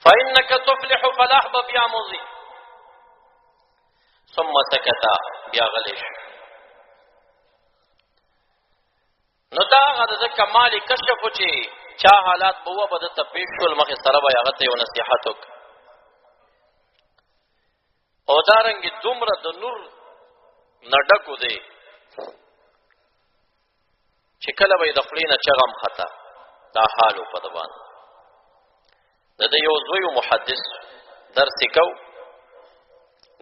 فإنك تفلح فلاح بیا موزی. ثم سکتا بیا غلیش. نو دا هغه د کمال کشف چې چا حالات بوه به دته پیښ شول مخې سره به هغه ته یو نصیحت وکړه. او دارنګې دومره د نور نه ډکو دی چې کله به یې د خولې نه چغه مخته دا حال و په ده باندې. د ده یو زوی محدث درس یې کو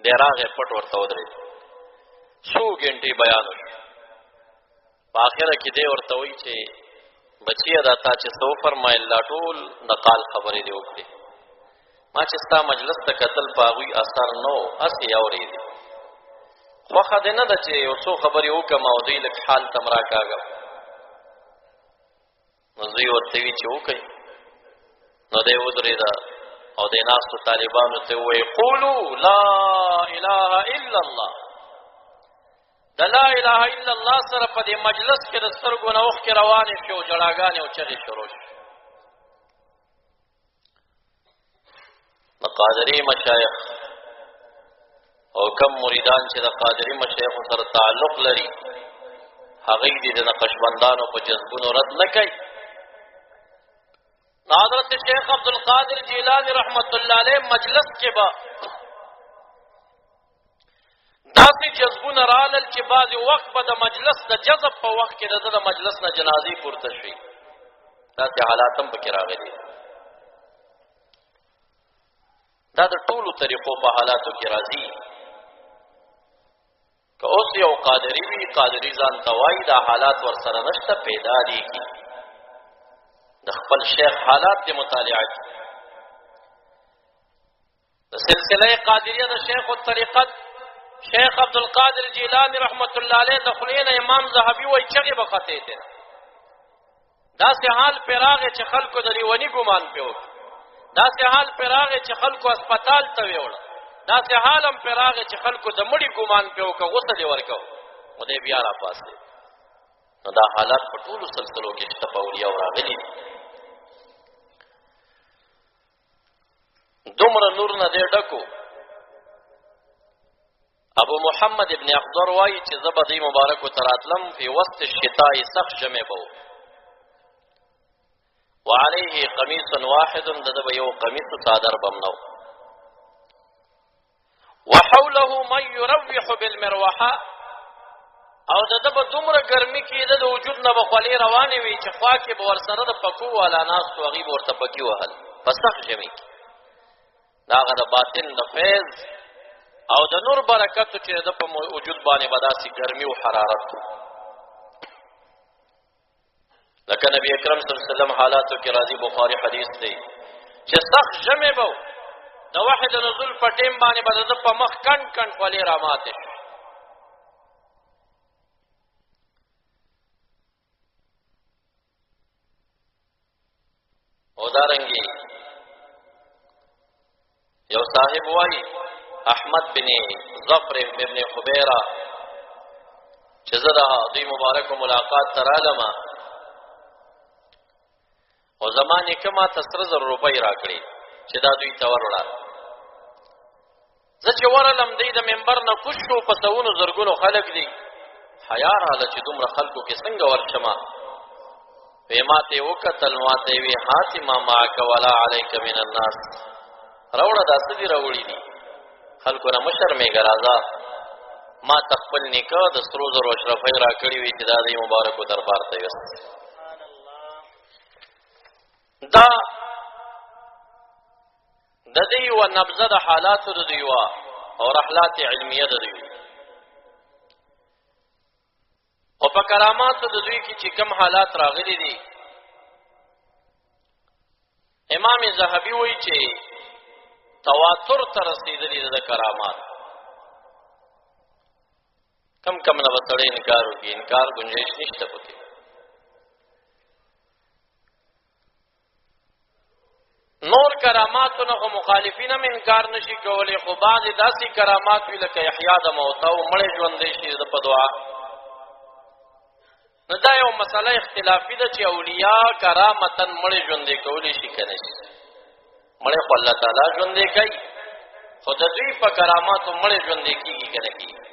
دی راغی پټ ورته ودرېد څو ګنټې بیان وشو. په آخره کې دی ورته وایي چې بچیه دا تا چې څه وفرمایل دا ټول د قال خبرې دې وکړې. ما چې ستا مجلس ته کتل په هغوی اثر نه و هسې یې اورېدې. خوښه دې نه ده چې یو څو خبرې وکړم او دوی لږ حال ته م راکاږم. نو زوی ورته وي چې وکړئ. نو دی ودرېده او دی ناستو طالبانو ته ووایي قولو لا اله الا الله. د لا اله الا الله سره په دې مجلس کې د سترګو نه اوښکې روانې شوې او جړاګانې او چغې شروع شوې. د قادري مشایخ او کم مریدان چې د قادري مشایخو سره تعلق لري هغوی دې د نقشبندانو په جذبونو رد نه کوي. حضرت شیخ عبدالقادر جیلانی رحمت الله علیه مجلس کې به داسې جذبونه رالل چې بعضې وخت به د مجلس د جذب په وخت کې د ده د مجلس نه جنازې پورته شوي. داسې حالات هم پکې راغلي. دا د ټولو طریقو په حالاتو کې راځي. که اوس یو قادري وي قادري ځان ته وایي دا حالات ورسره نشته پیدا دیږي. د خپل شیخ حالات دې مطالعه کړي. د سلسله قادریه د شیخ الطریقت شیخ عبدالقادر جیلانی رحمت الله علیه د خولې نه امام ذهبي وایي چغې به ختې ته داسې حال پرې راغی چې خلکو د لیوني ګمان پرې وکړي. داسې حال پرې راغی چې خلکو هسپتال ته ویوړه. داسې حال هم پرې راغی چې خلکو د مړي ګمان پرې وکړه غسل یې ورکړ نو دی بیا راپاڅېد. نو دا حالات په ټولو سلسلو کې شته په اولیاو راغلي دي. دومره نور نه دی ډکو. ابو محمد ابن اخضر وایي چې زه به دې مبارکو ته راتلم فی وسط الشتاء سخت ژمی به و وعلیه قمیص واحد د ده به یو قمیص څادر به م نه و وحوله من یروح بالمروحه او د ده به دومره ګرمي کېده د وجود نه به خولې روانې وي چې خوا کې به ورسره د پکو والا ناستو هغوی به ورته پکي وهل په سخت ژمي کې. د هغه د باطن د فیض او د نور برکتو چې د په وجود باندې به داسې ګرمي او حرارت لکه نبی اکرم صلی الله علیه وسلم حالاتو کې راځي. بخاري حدیث دی چې سخت ژمی به د وحی د نزول په ټیم باندې به د ده په مخ کنډ کنډ خولې راماتې شي. او دارنګې یو صاحب وایي احمد بن ظفر ابن خبیره چې زه د دوی مبارکو ملاقات ته رالم او زما نیکه ما ته 100,000 روپۍ راکړې چې دا دوی ته وروړه. زه چې ورغلم دی د منبر نه کوز شو په سوونو زرګونو خلک دي. حیا راغله چې دومره خلکو کې څنګه ورشمه. وی ما ته یې وکتل ما ته یې وی هاتي ما معک ولا علیک من الناس راوړه دا څه دي راوړي دي خلکو نه مشرمېږه راځه. ما ته خپل نیکه د 100,000 اشرفۍ راکړي وي چې دا د مبارکو دربار ته یوست. دا د دې یوه نبذه د حالاتو د دوی وه او رحلات علمیه د دوی او په کراماتو د دوی کې چې کم حالات راغلي دي. امام ذهبي وایي چې تواتر ته رسېدلي د کرامات کم کم نه به سړی انکار وکړي. انکار گنجایش نشته پکې. نور کراماتو نه خو مخالفین هم انکار نشي کولی خو بعضې داسې کرامات وي لکه احیا د موته او مړی ژوندی شي د په دعا. نو دا یو مسله اختلافي ده چې اولیاء کرامتن مړی ژوندی کولی شي که نه شي. مړې خو الله تعالی ژوندې کوي، خو د دوی په کراماتو مړې ژوندې کېږي که نه کېږي،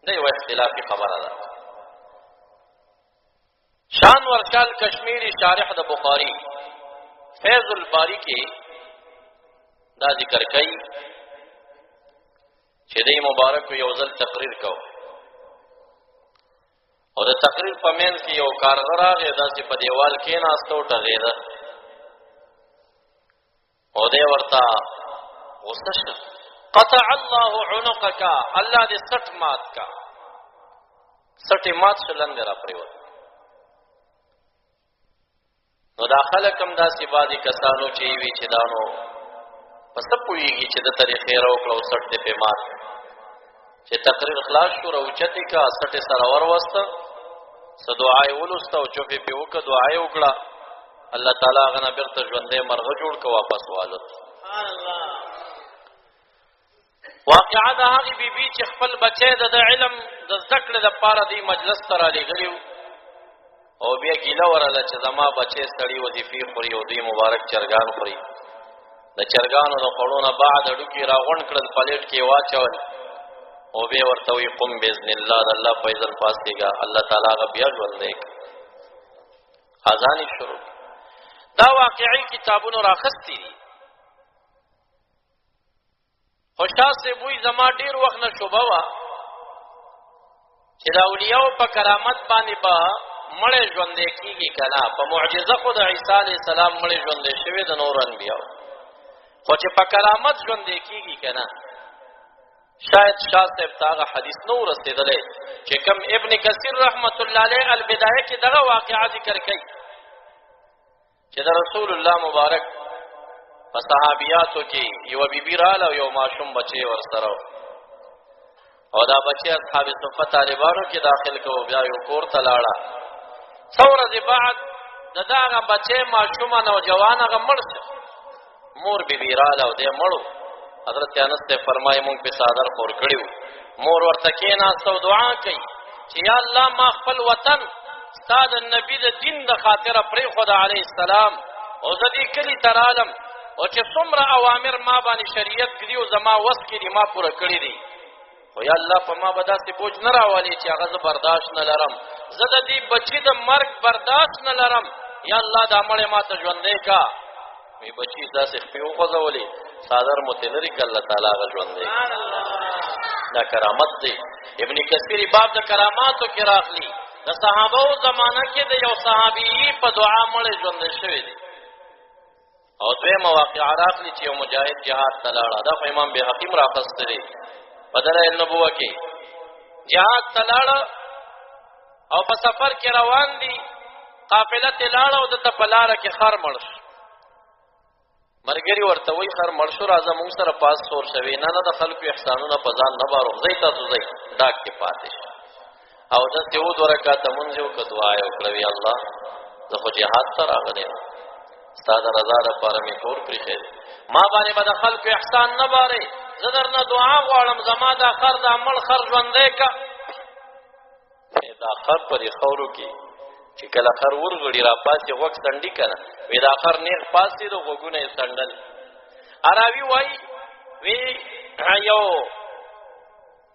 دا یوه اختلافي خبره ده. شان ورکال کشمیری شارح د بخاری فیض الباری کې دا ذکر کوي چې دی مبارک یو ځل تقریر کو او د تقریر په منځ کې یو کارغر راغی، داسې په دیوال کېناسته او ټغېده او دی ورته غصه شه، قطع الله عنقک، الله دې سټ مات کا، سټې مات شه لندې را پرېوت. نو دا خلک هم داسې بعضې کسانو چې وي چې دا نو په څه پوهېږي چې د ترې خیره وکړه او سټ دې پې مات چې تقریر خلاص شو راوچتې کا سټې سره وروسته څه دعا یې ولوسته او چوپ یې پې وکړه، دعا یې وکړه، الله تعالی هغه نه بېرته ژوندی مرغه جوړ که واپس والوت. واقعه د هغې بیبي چې خپل بچی د علم د زده کړې دپاره دې مجلس ته رالېږلي او بیا ګیله ورله چې زما بچی سړي وظیفې خوري او دوی مبارک چرګان خوري. د چرګانو د خوړو نه بعد هډوکي راغونډ کړل، پلیټ کې واچول او بیا ورته وایي قم باذن الله، د الله په اذن پاڅېږه، الله تعالی هغه بیا ژوندی کړ. اذان یې شروع. دا واقعي کتابونو راخستي دي. خو شاه صاحب وایي زما ډېر وخت نه شوبه وه چې د اولیاو په کرامت باندې به مړې ژوندې کېږي که نه. په معجزه خو د عیسی علیه السلام مړې ژوندې شوې د نورو انبیاو، خو چې په کرامت ژوندې کېږي که نه شاید شاه صاحب ته هغه حدیث نه و رسېدلی چې کوم ابن کثیر رحمت الله علیه البدایه کې دغه واقعه ذکر کوي چې د رسول الله مبارک په صحابیاتو کې یوه بیبي راله او یو ماشوم بچی ورسره او دا بچی اصحاب صفه طالبانو کې داخل کو، بیا یو کور ته لاړه. څو ورځې بعد د دغه بچی ماشومه نوجوان هغه مړ شو، مور بیبي راله او دی مړو. حضرت انس ته فرمایي مونږ پې څادر خور کړي وو. مور ورته کېناسته او دعا کوي چې یا الله ما خپل وطن ستا د نبي د دین د خاطره پرېښوده علیه السلام او زه دې کلي ته رالم او چې څومره اوامر ما باندې شریعت کې دي او زما وس کې دي ما پوره کړي دي، خو یا الله په ما به داسې بوج نه راولې چې هغه زه برداشت نه لرم، زه د دې بچي د مرګ برداشت نه لرم، یا الله دا مړې ما ته ژوندی کا. وی بچي داسې خپې وخوځولې، څادر مو ترې لرې کړه، الله تعالی هغه ژوندی. دا کرامت دی. ابن کثیر باب د کراماتو کې راغلي د صحابهو زمانه کې د یو صحابي په دعا مړې ژوندی شوی دی. او دویمه واقعه راغلي چې یو مجاهد جهاد ته لاړه، دا خو امام بهقي هم راخستی دی په دلایل النبوه کې. جهاد ته لاړه او په سفر کې روان دي، قافله ته لاړه او دته په لاره کې خر مړ شو. مرګري ورته وایي خر مړ شو، راځه مونږ سره پاس سور شوي. نه د خلکو احسانونه په ځان نه باروم، ځئ تاسو ځئ ډاک کې پاتې شه. او داسې 2 رکعاته مونځ یې وکړه، دعا یې وکړه وی الله زه خو جهاد ته راغلی یم، ستا د رضا دپاره مې کور پرېښی دی، ما باندې به د خلکو احسان نه بارې، زه در نه دعا غواړم زما دا خر دا مړ خر ژوندی که. دا خر په دې خاورو کې چې کله خر ورغړي را پاسې غوږ څنډي که نه، وی دا خر نیغ پاسېد او غوږونه یې څنډل. عراوي وایي وی یو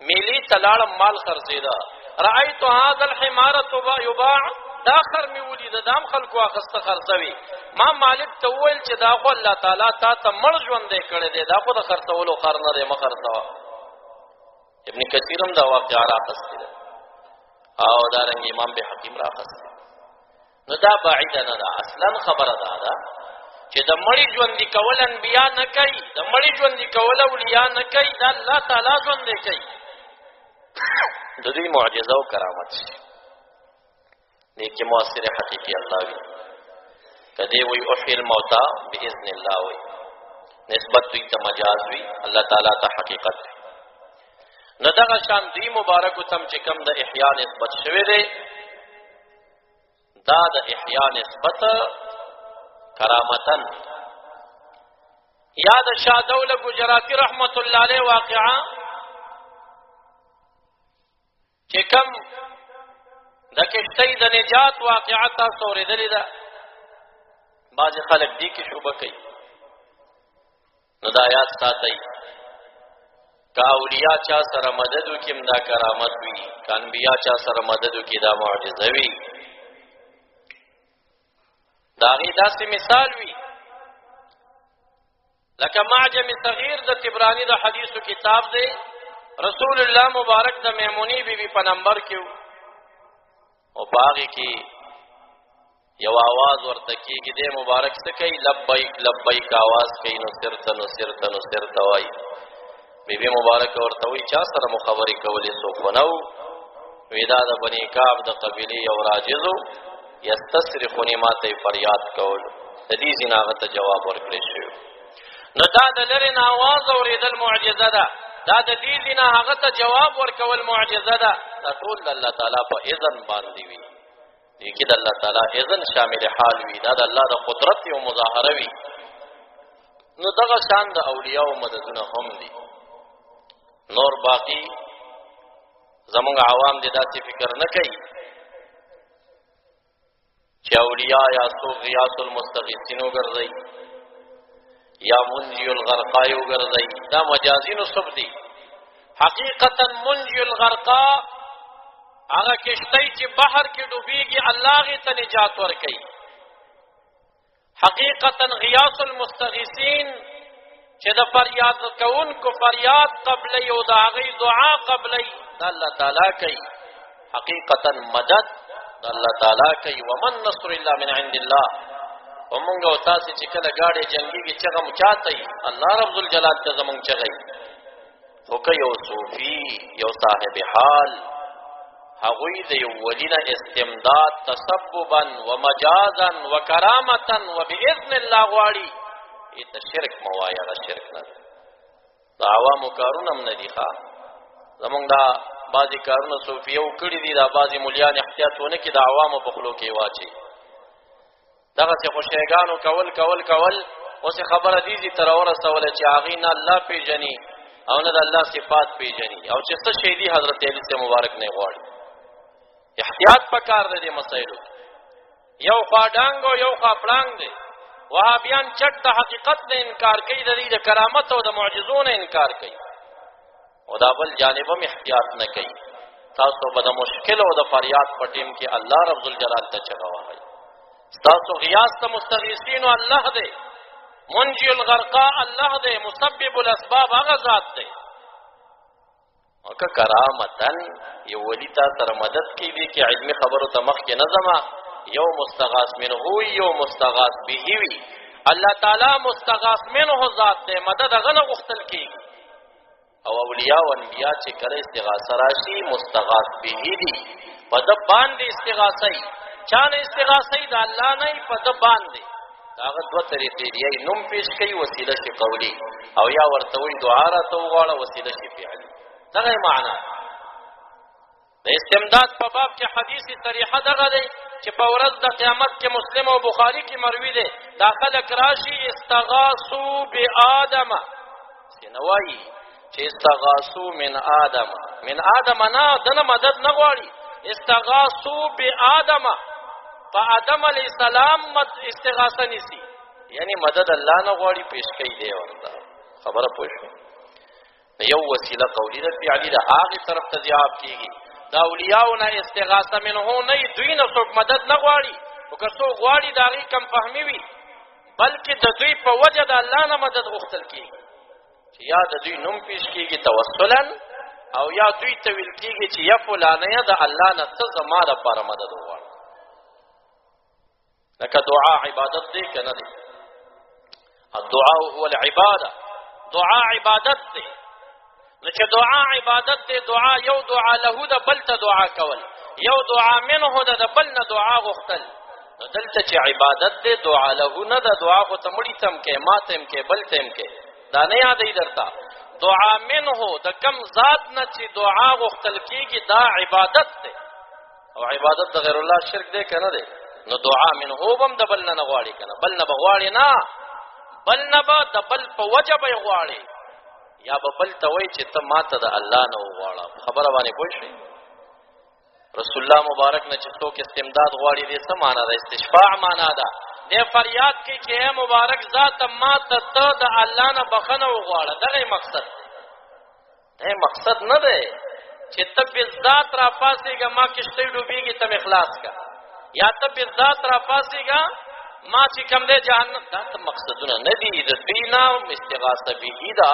میلې ته لاړم مال خرڅېده، رأیت هذا الحمار یباع، دا خر مې ولیده دا هم خلکو اخسته خرڅوي. ما مالک ته وویل چې دا خو الله تعالی تا ته مړ ژوندی کړی دی، دا خو د خرڅولو خر نه دی، مه خرڅوه. ابن کثیر هم دا واقعه راخستې ده او دارنګې امام بهقي هم راخستې. نو دا بعیده نه ده، اصلا خبره دا ده چې د مړي ژوندي کول انبیا نه کوي، د مړي ژوندي کول اولیا نه کوي، دا الله تعالی ژوندی کوي. د دوی معجزه او کرامت شي دې کې مؤثر حقیقي الله وي. که دی وایي احیي الموتى باذن الله وایي، نسبت دوی ته مجاز وي، الله تعالی ته حقیقت وي. نو دغه شان دوی مبارکو ته چې کوم د احیا نسبت شوی دی، دا د احیا نسبت کرامتن. یا د شاه دوله گجراتی رحمت الله علیه واقعه چې کوم د کشتۍ د نجات واقعه تاسو اورېدلې ده، بعضې خلک دې کې شوبه کوي نو دا آیات ساتئ که اولیاء چا سره مدد وکړي دا کرامت وي که انبیا چا سره مدد وکړي دا معجزه وي د هغې داسې مثال وي لکه معجم صغیر د طبراني د حدیثو کتاب دی رسول الله مبارک د میمونی بیبي په نمبر کې او په هغې کې یو आवाज ورته کېږي دی مبارک څه کوي لبیک لبیک आवाज کوي نو سرت وایي بیبي مبارک ورته وایي چا سره مو خبرې کولې څوک خو نه و وایي دا د بني کعب د قبیلې یو راجز و یستصرخوني ما ته یې فریاد کول د دې ځینې هغه ته جواب ورکړی شوی نو دا د لرې نه آواز اورېدل معجزه ده دا د دې ځینې هغه ته جواب ورکول معجزه ده دا ټول د الله تعالی په اذن باندې وي دې کې د الله تعالی اذن شامل حال وي دا د الله د قدرت یو مظاهره وي نو دغه شان د اولیاء او مددونه هم دي نور باقی زمونږ عوام دې داسې فکر نه کوي چې اولیاء یا څوک غیاث المستغیثین وګرځي یا منجی الغرقا وګرځي دا مجازي نسب دي حقیقتا منجی الغرقا هغه کشتی چې بحر کې ډوبېږي الله غي ته نجات ورکوي حقیقتا غیاث المستغیثین چې د فریاد کوونکو فریاد قبلی او د هغې دعا قبلی د الله تعالی کوي حقیقتا مدد د الله تعالی کوي ومن نصر الا من عند الله ومونږ او تاسې چې کله ګاډې جنګېږي چغه مو چاته وي الله رب الجلال ته زمونږ چغی خو که یو صوفي یو صاحب حال هغوی د یو ولي نه استمداد تسببا ومجازا وکرامتا وباذن الله غواړي ته شرک مه وایه هغه شرک نه دی د عوامو کارونه هم نه دي ښه زمونږ دا بعضې کارونه صوفیو کړي دي دا بعضې ملیان احتیاط ونه کړي د عوامو په خولو کې واچي دغسې خوشیګانو کول اوسې خبره دیزي ته راورسوله چې هغې نه الله پېژني او نه د الله صفات پېژني او چې څه شی دي حضرت علي سے مبارک نه غواړي احتیاط پکار دی دې مسایلو یو خوا ډانګ او یو خوا پړانګ دی وهابیان چټ د حقیقت نه انکار کوي د دې د کرامت او د معجزو نه انکار کوي او دا بل جانب هم احتیاط نه کوي تاسو به د مشکل او د فریاد په ټیم کې الله رب الجلال ته چغه وهئ تاسو غیاث ته مستغیثین الله دی منجی الغرقا الله دی مسبب الاسباب هغه ذات دی او که کرامتن یو ولی تا سره مدد کوي دي کې علمي خبرو ته مخکې نه ځمه یو مستغاث منه یو مستغاث به وي الله تعالی مستغاث منه ذات دی مدد هغه نه غوښتل کېږي او اولیاء او انبیاء چې کله استغاثه راشي مستغاث به دي په ده باندې استغاثه چا نه استغاثه د الله نه په ده باندې هغه دوه طریقې دي نوم پیش کوي وسیله شي قولي او یا ورته وایي دعا راته وغواړه وسیله شي فعلي دغه معنا د استمداد په باب کې حدیث صریحه دغه دی چې په ورځ د قیامت کې مسلم او بخاری کې مروي دی دا خلک راشي استغاثوا بآدم سینوایي چې استغاثوا من آدم نه دنه مدد نه غواړي استغاثوا بآدم په آدم علیه السلام استغاثه نیسي یعنی مدد الله نه غواړي پیش کوي دی ورته خبره پوه شوې یو وسیله قولی ده فعلی ده هغې طرف ته ځواب کېږي د اولیاو نه استغاثه منه نه دوی نه څوک مدد نه غواړي خو که څوک غواړي د هغې کم فهمي وي بلکې د دوی په وجه د الله نه مدد غوښتل کېږي چې یا د دوی نوم پیش کېږي توسلا او یا دوی ته ویل کېږي چې یا فلانیه د الله نه څه زما دپاره مدد وغواړه لکه دعا عبادت دی که نه دی الدعاء هو العباده دعا عبادت دی نو چې دعا عبادت دی دعا یو دعا له د بل ته دعا کول یو دعا منه د بل نه دعا غوښتل نو دلته چې عبادت دی دعا له نه د دعا خو ته مړي ته هم کې ما ته هم کې بل ته هم کې دا نه یادوي درته دعا منه د کم ذات نه چې دعا غوښتل کېږي دا عبادت دی او عبادت د غیر الله شرک دی که نه دی نو دعا منه به هم د بل نه نه غواړي که نه بل نه به غواړي نه بل نه به د بل په وجه به یې غواړي یا به بل ته وایي چې ته ما ته د الله نه وغواړه خبره باندې پوه شوې رسول الله مبارک نه چې څوک استمداد غواړي دې څه معنا ده استشفاع معنا ده دې فریاد کوي چې اے مبارک ذات ما ته د الله نه بخنه وغواړه. دغه مقصد دی، مقصد نه دی چې ته بالذات را پاسېږه ما کشتۍ ډوبېږي ته مې خلاص کا، یا ته بالذات را پاسېږه ما چې کوم دی جهنم. دا ته مقصدونه نه دي. د دوی نه استغاثه به ده،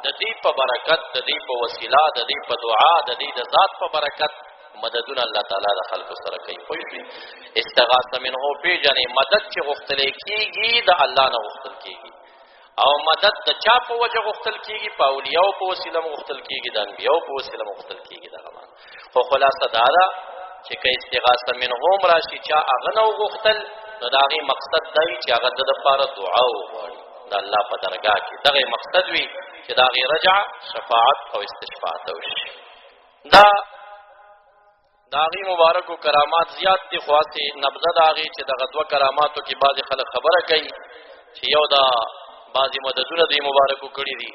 د دې په برکت، د دې په وسیله، د دې په دعا، د دې د ذات په برکت مددونه الله تعالی د خلکو سره کوي. پوه شئ؟ استغاثه منه پیژنې، مدد چې غوښتل کېږي د الله نه غوښتل کېږي، او مدد د چا په وجه غوښتل کېږي؟ په اولیاءو په وسیله غوښتل کېږي، د انبیاءو په وسیله غوښتل کېږي. دغه معنا خو خلاصه دا ده چې که استغاثه منهم راشي چا هغه نه وغوښتل، نو د هغې مقصد دی چې هغه د دپاره دعا وغواړي د الله په درګاه کې. دغه مقصد وي چې د هغې رجع، شفاعت او استشفاعت وشي. د هغې مبارکو کرامات زیات دي، خو هسې نبذه د هغې چې دغه دوه کراماتو کې بعضې خلک خبره کوي چې یو د بعضې مددونه دوی مبارکو کړي دي،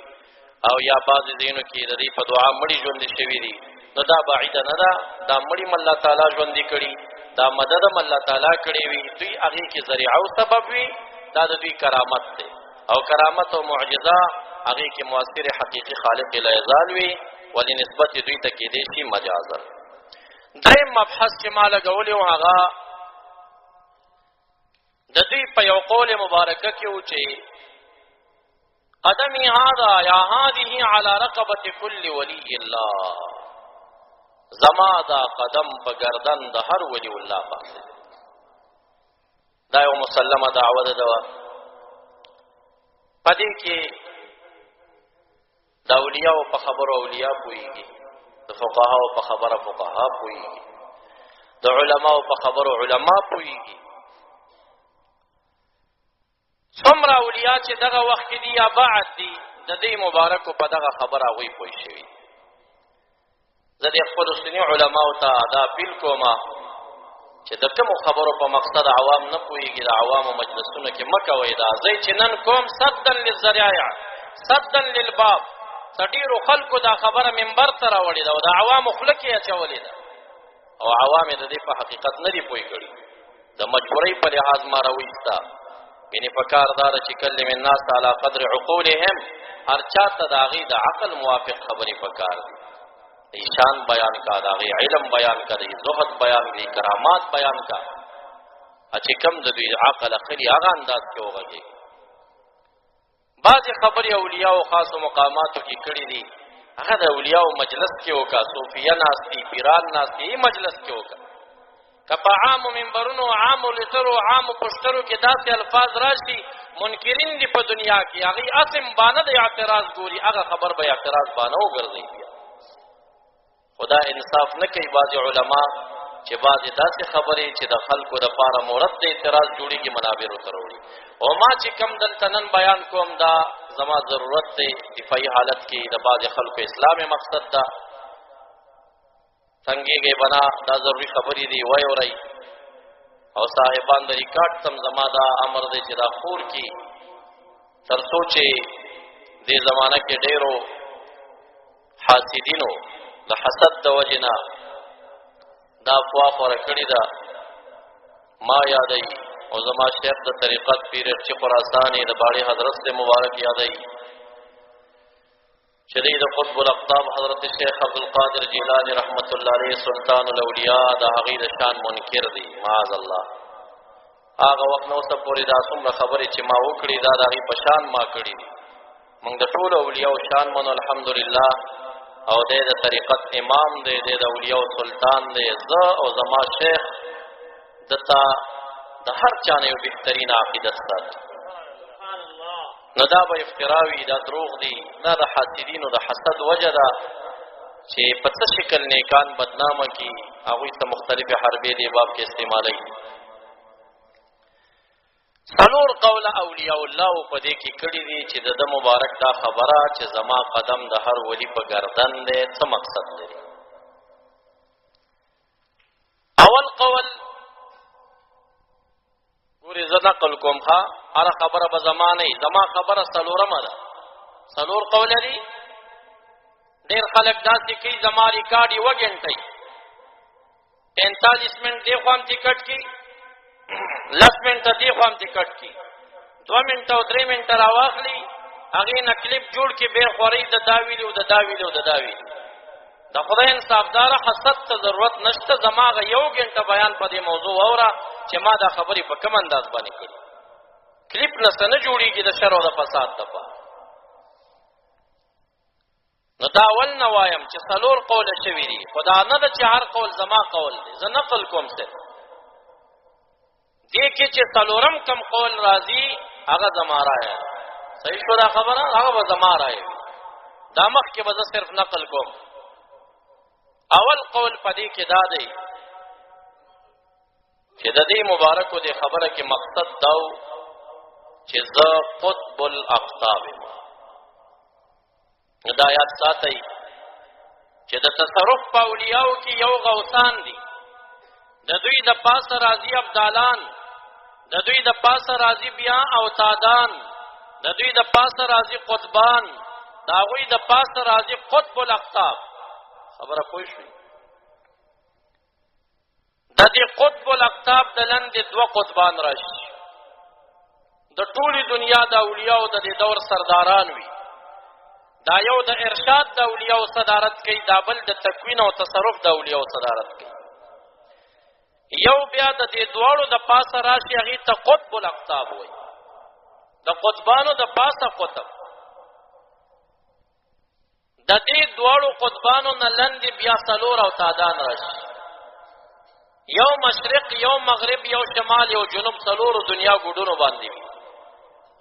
او یا بعضې ځایونو کې د دوی په دعا مړي ژوندي شوي دي. نو دا بعیده نه ده، دا مړي م الله تعالی ژوندي کړي، دا مدد م الله تعالی کړی وي، دوی هغې کې ذریعه او سبب وي. دا د دوی کرامت دی، او کرامت او معجزه هغې کې مؤثر حقیقي خالق العزال وي، ولې نسبت دوی ته کېدی شي مجازا. دریم مبحث چې ما لګولی و هغه د دوی په یو قول مبارکه کې و چې قدمی هذا یا هذه علی رقبة کل ولی الله، زما دا قدم په گردن د هر ولی الله باندې. دا یو مسلمه دعوه ده. په دې کې د اولیاءو په خبرو اولیاء پوهېږي، د فقهاو په خبره فقها پوهېږي، د علماو په خبرو علما پوهېږي. څومره اولیاء چې دغه وخت کې دي یا بعد دي، د دې مبارکو په دغه خبره هغوی پوه شوي. زه د خپلو سني علماو ته دا اپیل کومه چې د کومو خبرو په مقصد عوام نه پوهېږي، د عوامو مجلسونو کې مه کوئ. دا ځای چې نن کوم صدا للذریعه، صدا للباب، څه ډېرو خلکو دا خبره منبر ته راوړې ده او د عوامو خوله کې اچولې ده، او عوام یې د دې په حقیقت نه دي پوه کړي. د مجبورۍ په لحاظ ما راوایسته. یعنې په کار دا ده چې کلم الناس علی قدر عقولهم، هر چا ته د هغې د عقل موافق خبرې په کار دي. د شان بیان کا، د هغې علم بیان کا، د زهد بیان کا، کرامات بیان کا، چې کوم د دوی عقل اخلي هغه انداز کې وغږېږي. بعضې خبرې اولیاو خاصو مقاماتو کې کړي دي، هغه د اولیاو مجلس کې وکړه، صوفیه ناست دي، پیران ناست دي، مجلس کې وکړه. که په عامو منبرونو، عامو لیټرو، عامو پوسټرو کې داسې الفاظ راشي، منکرین دي په دنیا کې، هغې اسم بانه د اعتراض ګوري، هغه خبر به اعتراض بانه وګرځوي. خدا انصاف نه کوي بعضې علما چې بعضې داسې خبرې چې د خلکو دپاره مورد د اعتراض جوړېږي، منابرو ته راوړي. او ما چې کم دلته نن بیان کوم دا زما ضرورت دی، دفاعي حالت کې د بعضې خلکو اسلام مقصد ده. څنګهېږئ بنا دا ضروري خبرې دي ویورئ، او صاحبان د ریکارډ تم زما دا امر دی چې دا خور کي، تر څو چې دې زمانه کې ډېرو حاسدینو د حسد د وجې نه دا افوا خوره کړې ده. ما یادوي او زما شیخ د طریقت پیر ارچي خراساني د باړې حضرت سے مبارک یادوي چې دی د قطب الاقطاب حضرت شیخ عبدالقادر جیلانی رحمت الله علیه سلطان الاولیاء د هغې د شان منکر دی. معاذ الله. هغه وخت نه اوسه پورې دا څومره خبرې چې ما وکړي دا د هغې په شان ما کړي دي. موږ د ټولو اولیاو شان منو الحمدلله، او دی د طریقت امام دی، دی د اولیاو سلطان دی. زه او زما شیخ دته د هر چا نه یو بهترین عقیدت ساتو. نو دا به افتراوي، دا دروغ دي، دا د حاسدینو د حسد وجه ده چې په څه شکل نیکان بدنامه کي، هغوی ته مختلفې حربې دې باب کې استعمالوي. څلور قوله اولیاء الله په دې کې کړي دي چې د ده مبارک دا خبره چې زما قدم د هر ولی په گردن دی څه مقصد لري. اول قول ګورې زه نقل کوم ښه، هره خبره به زما نه وي، زما خبره څلورمه ده. څلور قوله دي. ډېر خلک داسې کوي زما ریکارډ 1 غنټه 45 منټ دې خوا هم ټیکټ کړي لس منټه دی خو هم ټکټ کی 2 منټه او 3 منټه راواخلي هغې نه کلیپ جوړ کړي بیا خورئ د دا ویلي او د دا ویلي او د دا ویلي د خدای انصافداره حسد ته ضرورت نشته زما هغه 1 غنټه بیان په دې موضوع واوره چې ما دا خبرې په کوم انداز باندې کړي کلیپ نه څه نه جوړېږي د شر او د فساد دپاره نو دا اول نه وایم چې 4 قوله شوي دي خو دا نه ده چې هر قول زما قول دی زه نقل کوم صرف دې کې چې 4م کم قول راځي هغه زما رایه ده صحیح شو دا خبره هغه به زما رایه وي دا مخکې به زه صرف نقل کوم اول قول په دې کې دا دی چې د دې مبارکو دې خبره کې مقصد دا و چې زه قطب الاقطاب دا یاد ساتئ چې د تصرف په اولیاو کې یو غوثان دي د دوی د پاسه راځي ابدالان د دوی د پاسه راځي بیا اوتادان د دوی د پاسه راځي قطبان د هغوی د پاسه راځي قطب الاقطاب خبره پوه شوي د دې قطب الاقطاب د لاندې 2 قطبان راشي د ټولې دنیا د اولیاو د دې دور سرداران وي دا یو د ارشاد د اولیاو صدارت کوي دا بل د تکوین او تصرف د اولیاو صدارت کوي یو بیا د دې دواړو د پاسه راشي هغې ته قطب الاقطاب وایي د قطبانو د پاسه قطب د دې دواړو قطبانو نه لاندې بیا 4 اوتادان راشي یو مشرق یو مغرب یو شمال یو جنوب 4 دنیا ګوډونو باندې وي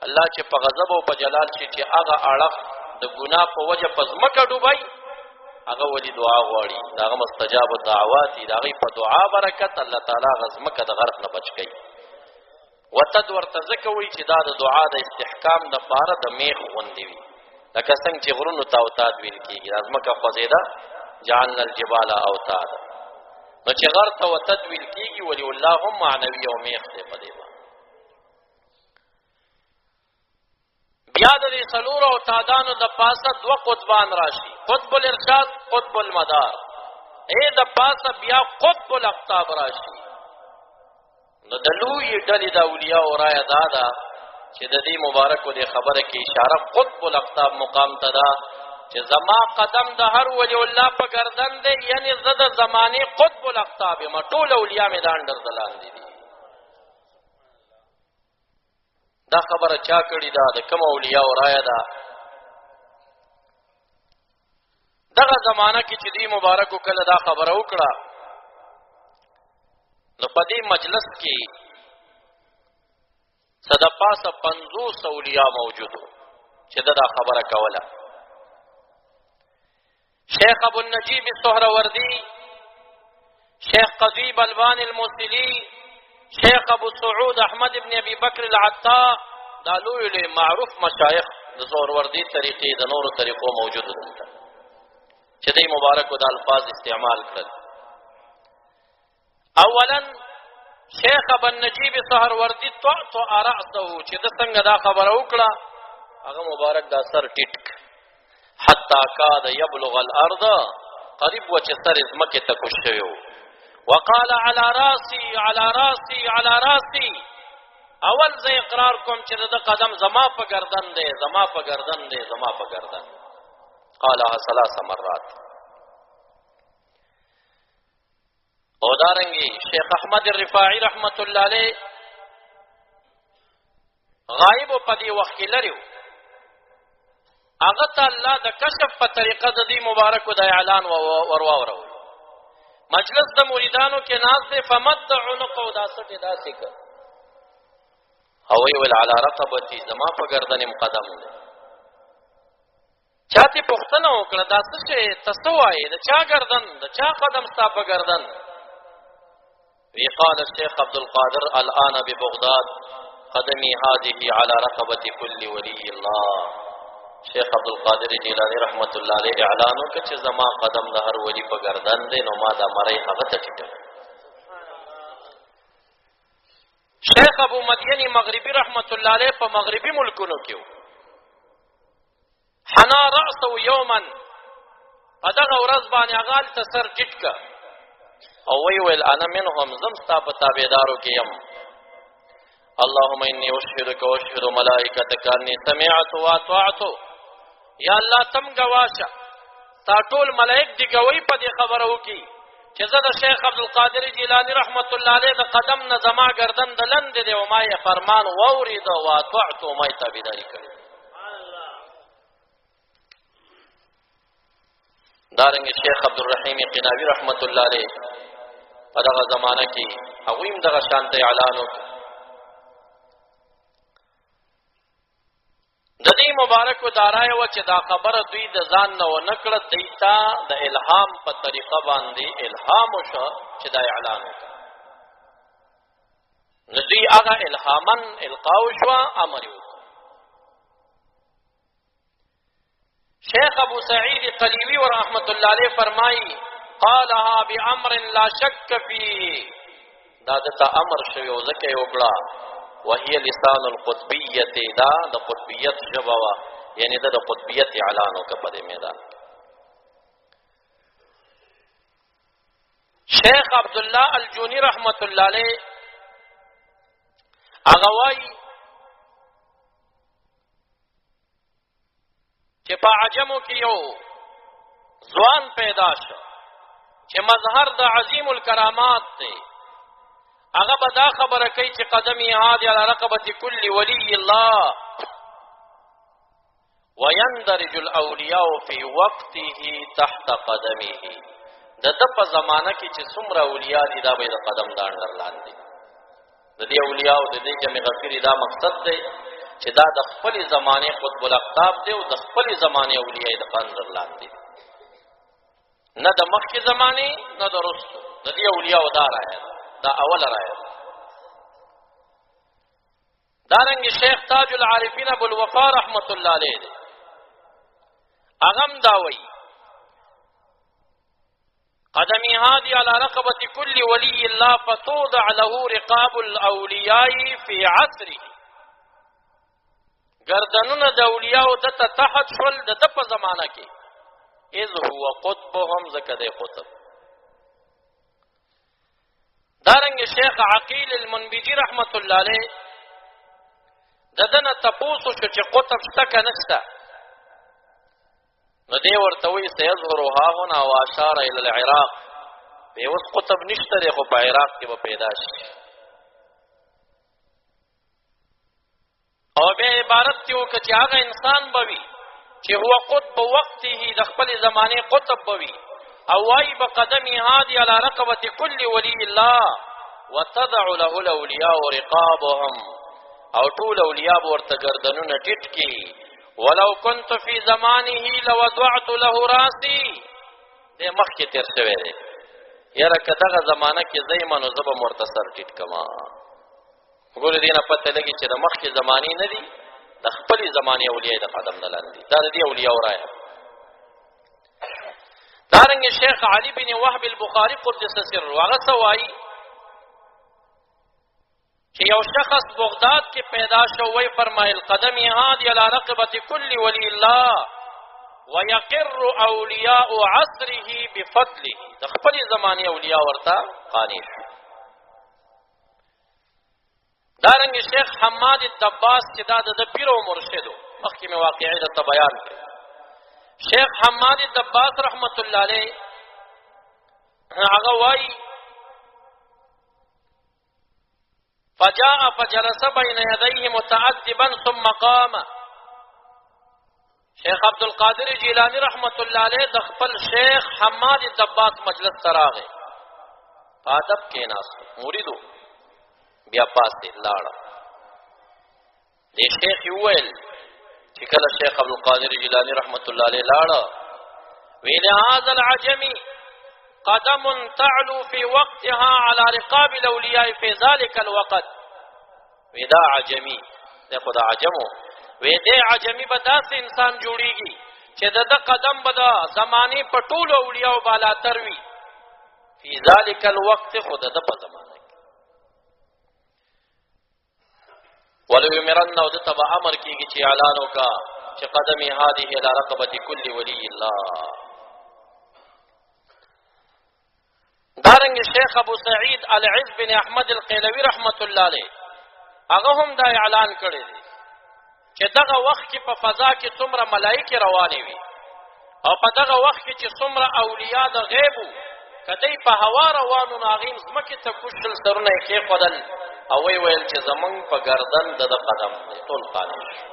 الله چې په غضب او په جلال شي چې هغه اړخ د ګناه په وجه په ځمکه ډوبای هغه ولي دعا غواړي دا هغه مستجاب الدعوات دا هغې په دعا برکت الله تعالی هغه ځمکه د غرق نه بچ کوي وتد ورته ځکه وایي چې دا د دعا د استحکام دپاره د میخ غوندې وي لکه څنګه چې غرونو ته اوتاد ویل کېږي دا ځمکه خوځېده جعلنا الجبال اوتادا نو چې غر ته وتد ویل کېږي ولي الله هم معنوي او میخ دی په دې بیا د دې 4 اوتادانو د پاسه 2 قطبان راشي قطب الارشاد قطب المدار د پاسه بیا قطب الاقطاب راشي نو د لوی ډلې د اولیاء رایه دا ده چې د دې مبارکو د خبره کې اشاره قطب الاقطاب مقام ته ده چې زما قدم د هر ولی الله په گردن دی یعنی زه د زمانې قطب الاقطاب یم ټول اولیاء مې د انډر د لاندې دي دا خبره چا کړې ده د کوم اولیاء رایه ده دغه زمانہ کې چې دې مبارکو کله دا خبره وکړه نو په دې مجلس کې صد پاسه 50 اولیاء موجود چې دا خبره کوله شیخ ابو النجیب السهروردی شیخ قضیب البان الموصلی شیخ ابو سعود احمد ابن ابي بکر العطا دا لوی معروف مشایخ د سهروردی طریقې د نورو طریقو موجود دي چې دې مبارکو د الفاظ استعمال کړل اولا شیخ ابو النجیب السهروردی تو راسه چې د څنګه دا خبره وکړه هغه مبارک دا سر ټیټ حتی کاد یبلغ الارض قریب و چې سر ازمکه ته کوش شوی وقال على راسي على راسي على راسي اول زه اقرار کوم چې د قدم زما په گردن دی زما په گردن دی زما په گردن قالها 3 مرات او دارنګي شیخ احمد الرفاعي رحمت الله علیه غایب په دې وخت کې لري هغه ته الله د کشف په طریقه د دې مبارکو د اعلان ورواورو مجلس د مریدانو کې ناز دې فمد عنق او داسټه داسې ک او ویل علی رقبتی زما په گردن قدم دی چاته پښتنه وکړه داسې څه تسوای د چا گردن د چا قدم ستا په گردن وی قال الشيخ عبد القادر الان ببغداد قدمي هذه على رقبه كل ولي الله شیخ عبد القادر جیلانی رحمت الله علیه اعلان وکړ چې زما قدم د هر ولی په گردن دی نو ما دا مړی هغه ته ټیټ شیخ ابو مدینی مغربی رحمت الله علیه په مغربي ملکونو کې حنا راسه یوما ادغه ورځ باندې هغه ته سر ټیټ کا او وی ویل انا منهم زم ستا په تابعدارو کې يم اللهم انی اشهدک واشهد ملائکتک انی سمعت واطعت. یا الله تم گواشه تا ټول ملائک دی گوی په دې خبره وکي چې زه د شیخ عبدالقادر جیلانی رحمت الله علیه د قدم نه زما گردن د لندې دی او ما یې فرمان واورید او واطعت او ما یې تابعداري کړې. دارنګه شیخ عبدالرحیم قناوی رحمت الله علیه په دغه زمانه کې هغوی هم دغه شانته اعلان وکړ. د دې مبارکو دارای و چې دا خبره دوی د ځان نه ونه کړه، دوی ته د الهام په طریقه باندې الهام وشو چې دا اعلان وکړه. نو دوی هغه الهامن القا وشوه، امر یې وکړ. شیخ ابو سعید قلیوی و رحمت الله علیه فرمایي قالها بامر لا شک فيه، دا دته امر شوی او ځکه یې وکړه. وهي لسان القطبیت، دا د قطبیت ژبه وه، یعنی دا د قطبیت اعلان وکړه په دې میدان. شیخ عبدالله الجونی رحمت الله علیه هغه وایي چې په عجمو کې یو ځوان پیدا شو چې مظهر د عظیم الکرامات دی. هغه به دا خبره کوي چې قدمی هادی علی رقبة کل ولی الله ويندرج الاولیاء فی وقته تحت قدمه. د ده په زمانه کې چې څومره اولیاء دي دا به د قدم د انډر لاندې. د دې اولیاء او د دې جمع غفیري دا مقصد دی چې دا د خپلې زمانې قطب الاقطاب دی او د خپلې زمانې اولیاء د انډر لاندې، نه د مخکې زمانې نه د وروستو. د دې اولیاء دا رایه دا اول رایه. دارنګ شیخ تاج العارفین ابو الوفا رحمت الله علیه دی، اغم دا وایي قدمی هادی علی رقبة کل ولی الله فتوضع له رقاب الاولیاء فی عصره. گردنونه د اولیاء دته تحت شول د ده په زمانه کې، اذ هو قطبهم ذکر دی قطب. دارنګ شیخ عقیل المنبجی رحمت الله علیه د دنه تپوسو شو چې قطب شته که نشته، نو دی ورته وایي سیظهر هاهنا واشار الی العراق. دی اوس قطب نشته دی خو په عراق کې به پیدا شي. او بیا عبارت کې وکړه چې هغه انسان به وي چې هو قطب وقته د خپلې زمانې قطب به وي او وایي بقدمی هادی علی رقبة کل ولی الله وتضع له الاولیاء رقابهم، او ټول اولیاء به ورته ګردنونه ټیټ کړي. ولو كنت فی زمانه لوضعت له راسي، دې مخکې تیر شوی دی. یاره که دغه زمانه کې زه یم نو زه به ورته سر ټیټ کړم. وګورې دې نه پته لګي چې د مخکې زمانې نه دي، د خپلې زمانې اولیاء د قدم نه لاندې. دا د دې اولیاء رایه. دارنګ شیخ علی بن وهب البخاری قدس سره هغه څه وایي چې یو شخص بغداد کې پیدا شو، وی فرمایل قدمی هادی علی رقبة کل ولی الله ويقر اولیاء عصره بفضله. د خپلې زمانې اولیاء ورته قانع شو. دارنګ شیخ حماد الدباس چې دا د پیر او مرشدو، مخکې مې واقعي درته بیان کړ. شیخ حماد الدباس رحمت الله علیه هغه وایي فجاء فجلس بين يديه متأدبا ثم قام. شیخ عبدالقادر جیلانی رحمت الله علیه د خپل شیخ حماد الدباس مجلس ته راغی، په ادب کېناست، مریدو بیا پاسې لاړه. دې شیخ یې وویل چې کله شیخ عبدالقادر جیلانی رحمت الله علیه لاړه، ویل هذا العجمی قدم تعلو في وقتها على رقاب الاولیاء في ذلك الوقت. ودا عجمی ده خدا عجمو، ودا عجمی به داسې انسان جوړیږي چې د قدم به د زمانې په ټولو اولیاء بالاتر وي. فی ذلک الوقت خود د په زمانه کې ولو یمرن او د تبع امر کیږي چې اعلان وکا چې قدمی هذه الى رقبة کل ولی الله. دارنگ شیخ ابو سعید العز بن احمد القیلوی رحمت اللہ علیہ هغه هم دا اعلان کړی دی چې دغه وخت کې په فضا کې څومره ملایکې روانې وي او په دغه وخت کې چې څومره اولیاء د غیب وو کدی په هوا روانو نو هغې ځمکې ته کوشل سرونه یې کېښودل او ویې ویل چې زمونږ په ګردن د قدم دی ټول قانع شو.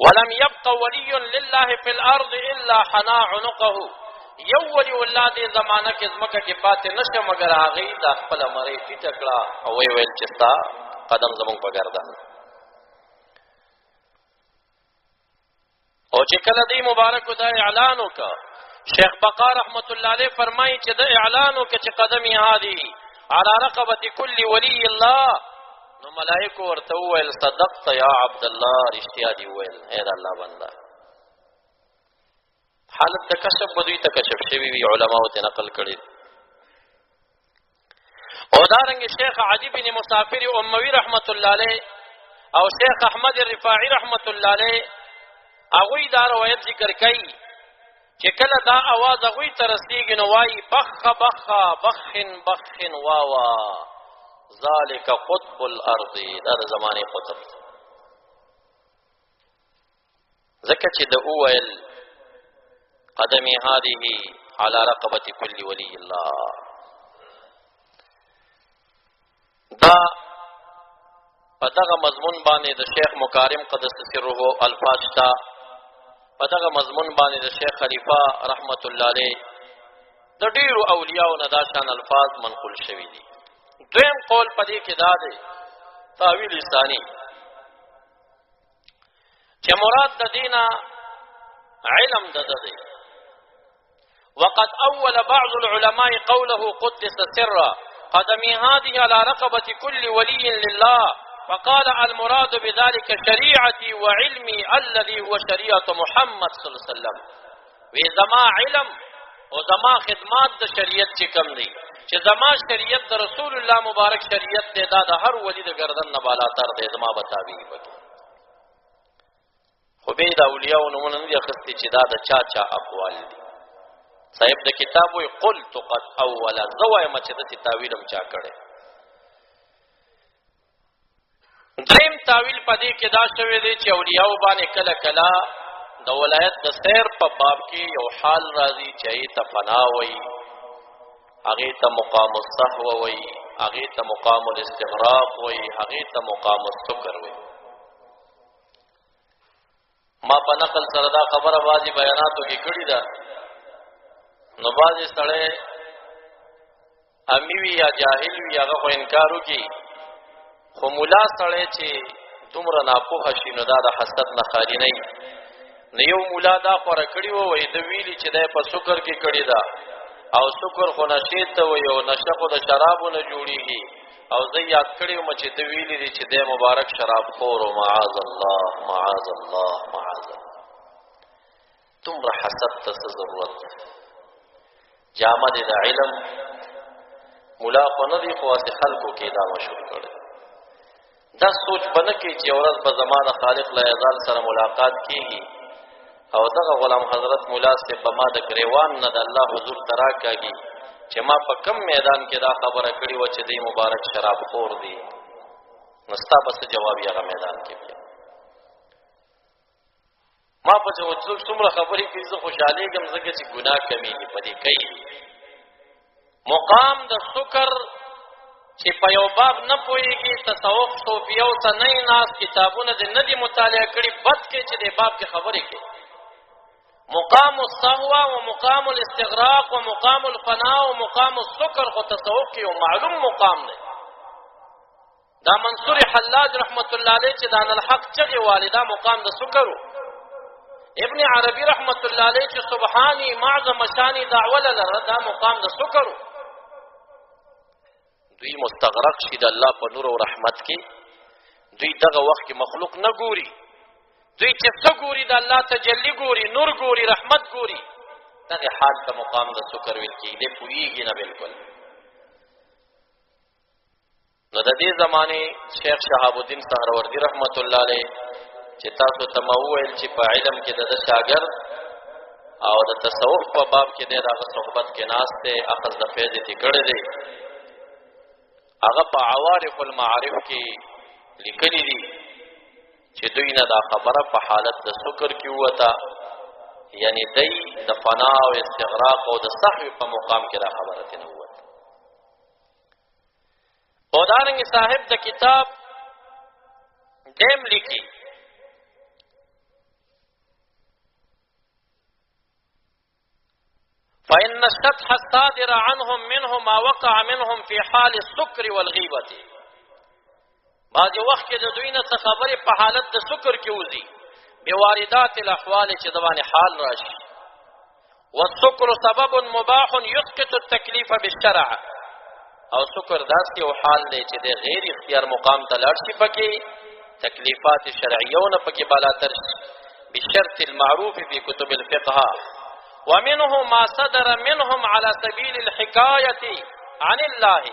ولم يبق ولي لله في الارض الا حنا عنقه، یو ولی الله دې زمانہ کې ځمکه کې پاتې نشه مگر هغې د خپله مرۍ ټیټه کړه او ویې ویل چې ستا قدم زمونږ په ګردن. او چې کله دې مبارکو دا اعلان وکړه، شیخ بقا رحمت الله علیه فرمایي چې د اعلان وکړه چې قدمي هذه على رقبة كل ولي الله، نو ملائکو ورته وویل صدقت یا عبد الله، رښتیا دې وویل اے د الله بنده. حالت د کشف به دوی ته کشف شوي وي، علماو ته نقل کړي. او دارنګې شیخ عدي بن مسافر اموي رحمت الله علیه او شیخ احمد الرفاعي رحمت الله علیه هغوی دا روایت ذکر کوي چې کله دا اواز هغوی ته رسېږي نو وایي بخ بخ بخن بخن واوا ذالک قطب الارض، دا د زمانې قطب. ځکه چې د وویل قدمی هذه على رقبة كل ولي الله، دا په دغه مضمون باندې د شیخ مکارم قدس سره الفاظ شته، په دغه مضمون باندې د شیخ خلیفه رحمت الله علیه د ډیرو اولیاءو نه دا شان الفاظ منقول شوي دي. دویم قول په دې کې دا دی تاویل ثانی چې مراد د دینه علم د ده دی. وقد أول بعض العلماء قوله قدس سرا قدمي هذه على رقبة كل ولي لله، فقال المراد بذلك شريعتي وعلمي الذي هو شريعة محمد صلى الله عليه وسلم. وی زما علم او زما خدمات د شریعت چې کم دی، چې زما شریعت د رسول الله مبارک شریعت دی، دا د هر ولی د ګردن نه بالاتر دی، زما به تابعي پکې. خو بیا د اولیاو نومونه نه دي اخیستي چې دا د چا چا اقوال دي. صاحب د کتاب وی قلت قد اولا، زه وایم چې داسې تاویل هم چا کړی. دریم تاویل په دې کې دا شوی دی چې اولیاو باندې کله کله د ولایت د سیر په باب کې یو حال راځي چې هغې ته فنا وایي، هغې ته مقام الصحو وایي، هغې ته مقام الاستغراق وایي، هغې ته مقام السکر وایي. ما په نقل سره دا خبره بعضې بیاناتو کې کړې ده، نو بعضې سړی امی وي یا جاهل وي هغه خو انکار وکړي، خو ملا سړی چې دومره ناپوهه شي نو دا د حسد نه خالي نه وي. نو یو ملا دا خوره کړي وه، وایي ده ویلي چې دی په سکر کې کړې ده او سکر خو نشې ته وایي او نشه خو د شرابو نه جوړېږي، او زه یاد کړی وم چې ده ویلي دي چې دی مبارک شراب خور و معاذ الله معاذ الله معاذ الله. دومره حسد ته څه ضرورت ده؟ جامه دی د علم ملا خو نه دی، خو هسې خلکو کې دا مشهور کړی. دا سوچ به نه کوي چې یو ورځ به زما د خالق لایزال سره ملاقات کېږي او دغه غلام حضرت ملا صاحب به ما د ګریوان نه د الله حضور ته راکاږي چې ما په کم میدان کې دا خبره کړې وه چې دی مبارک شراب خور دی، نو ستا به څه جواب یې هغه میدان کې بیا. ما په چې څومره خبرې کوي زه خوشحالېږم ځکه چې ګناه کمیږي په دې کوي. مقام د سکر چې په یو باب نه پوهېږي، تصوف صوفیه او ته نه ناست، کتابونه دې نه دي مطالعه کړي، بد کې چې دې باب کې خبرې کوي. مقام الصهوه و مقام الاستغراق و مقام الفناء و مقام السکر خو تصوف کې یو معلوم مقام دی. دا منصور حلاج رحمت الله علیه چې دان الحق چغې والدا مقام د سکر. ابن عربی رحمت الله علیه چې سبحانی معظم شانی دعوه لره، دا مقام د سکر. دوی مستغرق شي د الله په نور او رحمت کې، دوی دغه وخت کې مخلوق نه ګوري، دوی چې څه ګوري د الله تجلی ګوري، نور ګوري، رحمت ګوري. دغه حال ته مقام د سکر ویل کېږي، دی پوهېږي نه بلکل. نو د دې زمانې شیخ شهاب الدین سهروردي رحمت الله علیه چې تاسو ته ما وویل چې په علم کې د ده شاګرد او د تصوف په باب کې دی د هغه صحبت کې ناست دی، اخذ د فیض یې کړی دی. هغه په عوارف المعارف کې لیکلي دي چې دوی نه دا خبره په حالت د سکر کې وته، یعنی دی د فنا او استغراق او د سهو په مقام کې دا خبره نه وته. او دارنګ صاحب د کتاب دیم لیکي فإن الشطح الصادر عنهم منه ما وقع منهم في حال السكر والغيبة. بعض وخت کې د دوی نه څه خبرې په حالت د سکر کې وځي بواردات الاحوال چې دوانه حال راشي. والسكر سبب مباح يسقط التكليف بالشرع. او سکر داسې یو حال دی چې د غیر اختیار مقام ته لاړ شي، پکې تکلیفات شرعیونه پکې بالاتر شي بشرط المعروف في كتب الفقه. ومنه ما صدر منهم على سبيل الحكاية عن الله،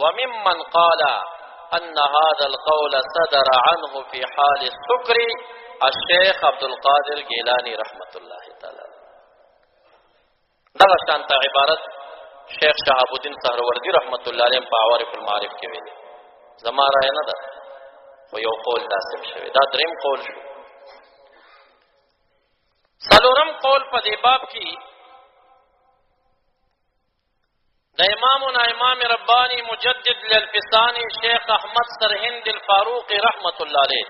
وممن قال أن هذا القول صدر عنه في حال السكر الشيخ عبد القادر گیلانی رحمت الله تعالی. دغه شانت عبارت شیخ شهاب الدین سهروردی رحمت الله علیه په عوارف المعارف کې ویلي. زما رائے نه ده، خو یو قول داسې شوی. دا دریم قول شو. څلورم قول په دې باب کې د امامنا امام ربانی مجدد للفسانی شیخ احمد سرهند الفاروقی رحمت الله علیه،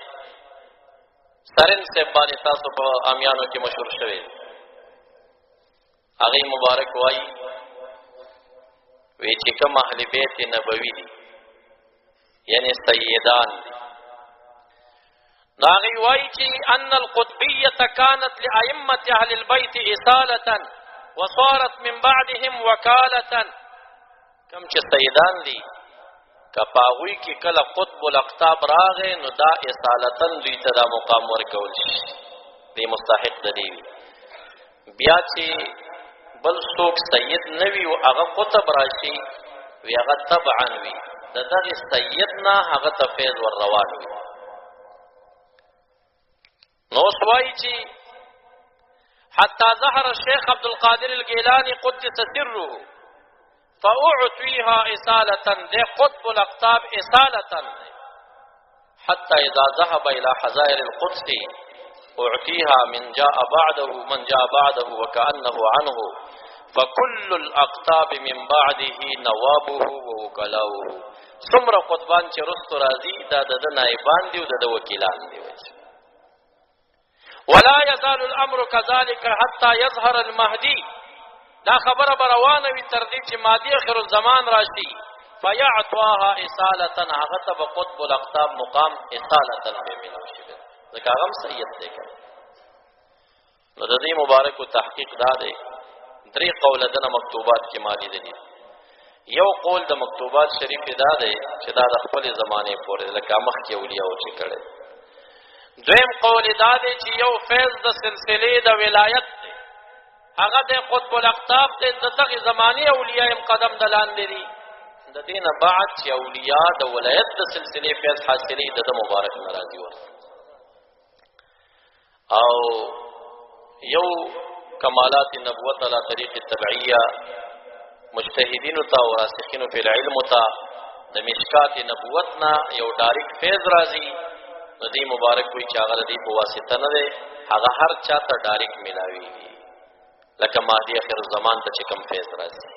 سرهند صاحب باندې تاسو په امیانو کې مشهور شوی، هغه مبارک وایي وی چې کوم اهل بیت نبوی دي یعنی سیدان دي، ناغي وایي چې ان القطبیه كانت لائمه اهل البيت اصاله وصارت من بعدهم وكاله. کم چې سیدان دي کپاوی کې کله قطب الاقطاب راغې نو دا اصالتن دوی ته دا مقام ورکول شي، دی مستحق دی. بیا چې بل څوک سید نوی او هغه قطب راشي وی هغه تبعا وی د دغه سید نه هغه ته فیض ور روان وي. نو سوای چې حتى ظهر الشيخ عبد القادر الجيلاني قدس سره فأعطيها إصالة، ده قطب الأقطاب إصالة، حتى إذا ذهب إلى حظائر القدس أعطيها من جاء بعده وكأنه عنه، فكل الأقطاب من بعده نوابه ووكلاؤه. څومره قطبان چې رستو راځي دا د نائبان دي او د وکیلان دي. ولا يزال الأمر كذلك حتى يظهر المهدي. دا خبره بروانه وي تر دې چې مادي اخر الزمان راشي فيعطاها اصاله، هغه ته قطب الاقطاب مقام اصاله به ملوشي، ځکه هغه سید دی. نو د دې مبارک تحقیق دا دی درې قول دنه مکتوبات کې مالی دي. یو قول د مکتوبات شریف دا دی چې دا د خپل زمانه پورې لکه مخ کې اولیاء او چې کړي. دویم قول دا دی چې یو فیض د سلسله د ولایت دی، هغه د قطب الاقطاب د دغه زماني اولیاء قدم دلان دي. د دینه بعد چې اولیاء د ولایت د سلسله فیض حاصلې د مبارک ناراضي ور او یو کمالات نبوت علی طریق التبعیه مجتهدین او راسخین فی العلم تا د مشکات نبوتنا یو ډایرک فیض راځي. د دې مبارک وی چې هغه د په واسطه نه ده، هغه هر چاته ډایرک ملاوي لکه مهدی اخر الزمان ته چې کم فیض راځي.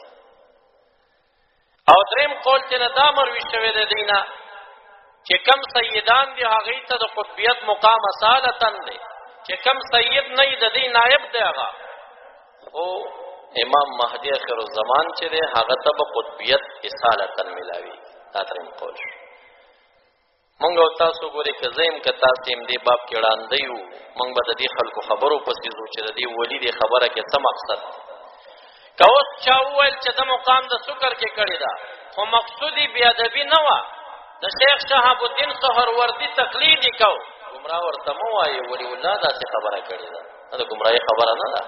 او دریم قول چې نه دا مروي شوی د دینه چې کم سیدان دي هغه ته د قطبیت مقام اصالتن دی، چې کم سید نه د دې نائب دی هغه او امام مهدی اخر الزمان چې دی هغه ته په قطبیت اصالتن ملاوي. دا دریم قول شو. مونږ او تاسو ګورئ که زیم که تاسو هم دې باب کې وړاندې یو، مونږ به د دې خلکو خبرو پسې ځو چې د دې ولي دې خبره کې څه مقصد دی. که اوس چا وویل چې د مقام د سکر کې کړې ده خو مقصودي بېادبي نه وه، د شیخ شهاب الدین سهروردي تقلید یې کو، ګمراه ورته مه وایې ولي الله داسې خبره کړې ده. دا د ګمراهۍ خبره نه ده.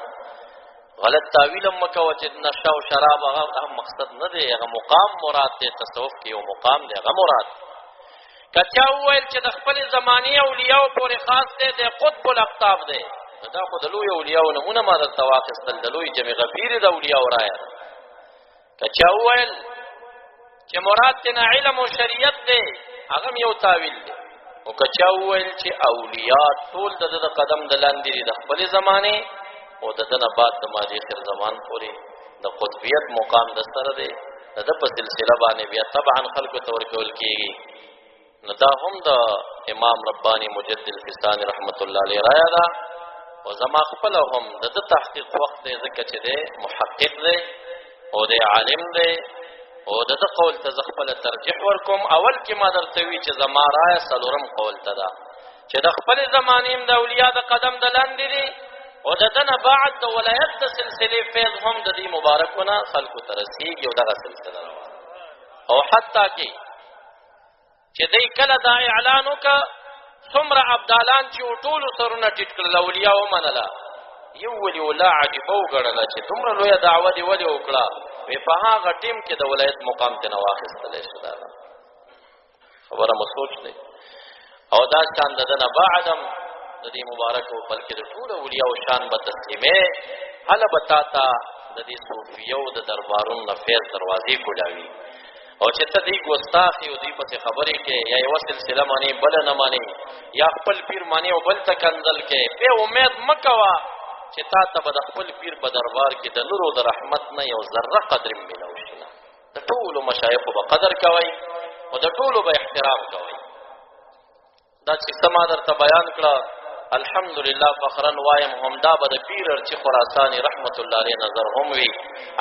غلط تعویل هم مه کوه چې نشه او شراب هغه مقصد نه دی، هغه مقام مراد دی. تصوف کې یو مقام دی هغه مراد. که چا وویل چې د خپل زماني اولیاء پورې خاص دی د قطب الاقطاب دی، دا خو د لوی اولیاء نمونه ما درته واخیستل، د لوی جمع غفیر د اولیاء رایه. که چا وویل چې مراد تینا علم او شریعت دی هغه یو تاویل دی او که چا وویل چې اولیاء ټول د قدم د لاندې دي د خپل زمانه او د دنه بعد د ماضي اخر زمان پورې د قطبیت مقام د سره دی د په سلسله باندې بیا طبعا خلکو ته ورکول کېږي نو دا هم د امام ربانی مجدد فستانی رحمت الله علیه رایا ده او زما خپل هم د تحقیق وخت دی ځکه چې دی محقق دی او دی عالم دی او د قول ته خپل ترجیح ورکوم اول کې ما درته وی چې زما رايه څلورم قول ته ده چې د خپل زمانیم د اولیاء د قدم د لاندې دي او دنه بعد د ولایت د سلسله فیض هم د دې مبارکونه خلکو ته رسیږي او دغه سلسله روانه او حتی چې دې کله دا اعلان وکړه څومره ابدالان چې ټول سرونه ټیټ کړل اولیاء ومنله یو ولي ولا عجیب وګڼله چې دومره لویه دعوه دې ولې وکړه وی په هغه ټیم کې د ولایت مقام ته نواخستلی شو دا خبره مو سوچ دی او دا شان دنه بعدم د دې مبارک او بلکې د ټول اولیاء او شان به تسلیمه هله بتاتا د دې صوفیو د دربارونو نفیز دروازې کولاوي او چې ته دې ګوستاخي او دې په خبرې کې یا یو سلسله معنی بل نه معنی یا خپل پیر معنی او بل تکندل کې په امید مکوا چې تا ته د خپل پیر په دربار کې د نور او د رحمت نه یو ذره قدر ملو شي د ټول مشایخ په قدر کوي او د ټول په احترام کوي دا چې سما درته بیان کړه الحمدلله فخرا وایم همدا به د پیر چې خراسانی رحمت الله علیه نظر هم وی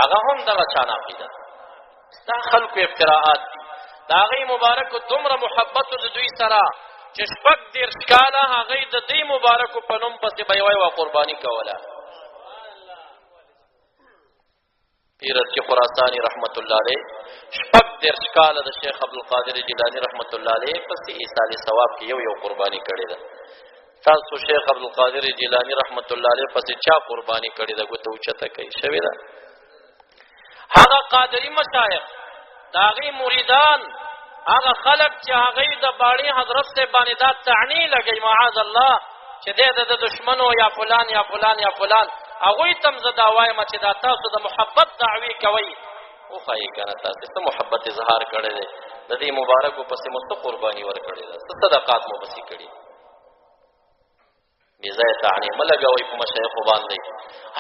هغه هم دغه چانه عقیده دا خلق افتراءات دي دا غي مبارک دومره محبت د دوی سره چې شپږ دیر کاله هغه د دې مبارک په نوم پسې به وای او قرباني کوله پیر چې خراسانی رحمت الله علیه شپږ دیر کاله د شیخ عبد القادر جیلانی رحمت الله علیه پسې ایصال ثواب کې یو قرباني کړې ده تاسو شیخ عبد القادر جیلانی رحمت الله علیه پسې چا قرباني کړې ده ګوتو چته کوي شوی ده هغه قادری مشایخ داغي مریدان هغه خلق چې هغه د باړي حضرت سے باندې دا تعنی لګي معاذ الله چې د دشمنو یا فلان یا فلان یا فلان هغه تم زدا وایم چې دا تاسو د محبت دعوی کوي او خای کنه تاسو ته محبت اظهار کړي دي د دې مبارکو پسې مست قرباني ور کړي ده صدقات مو بسی کړي بزای تعنی ملګوي په مشایخ باندې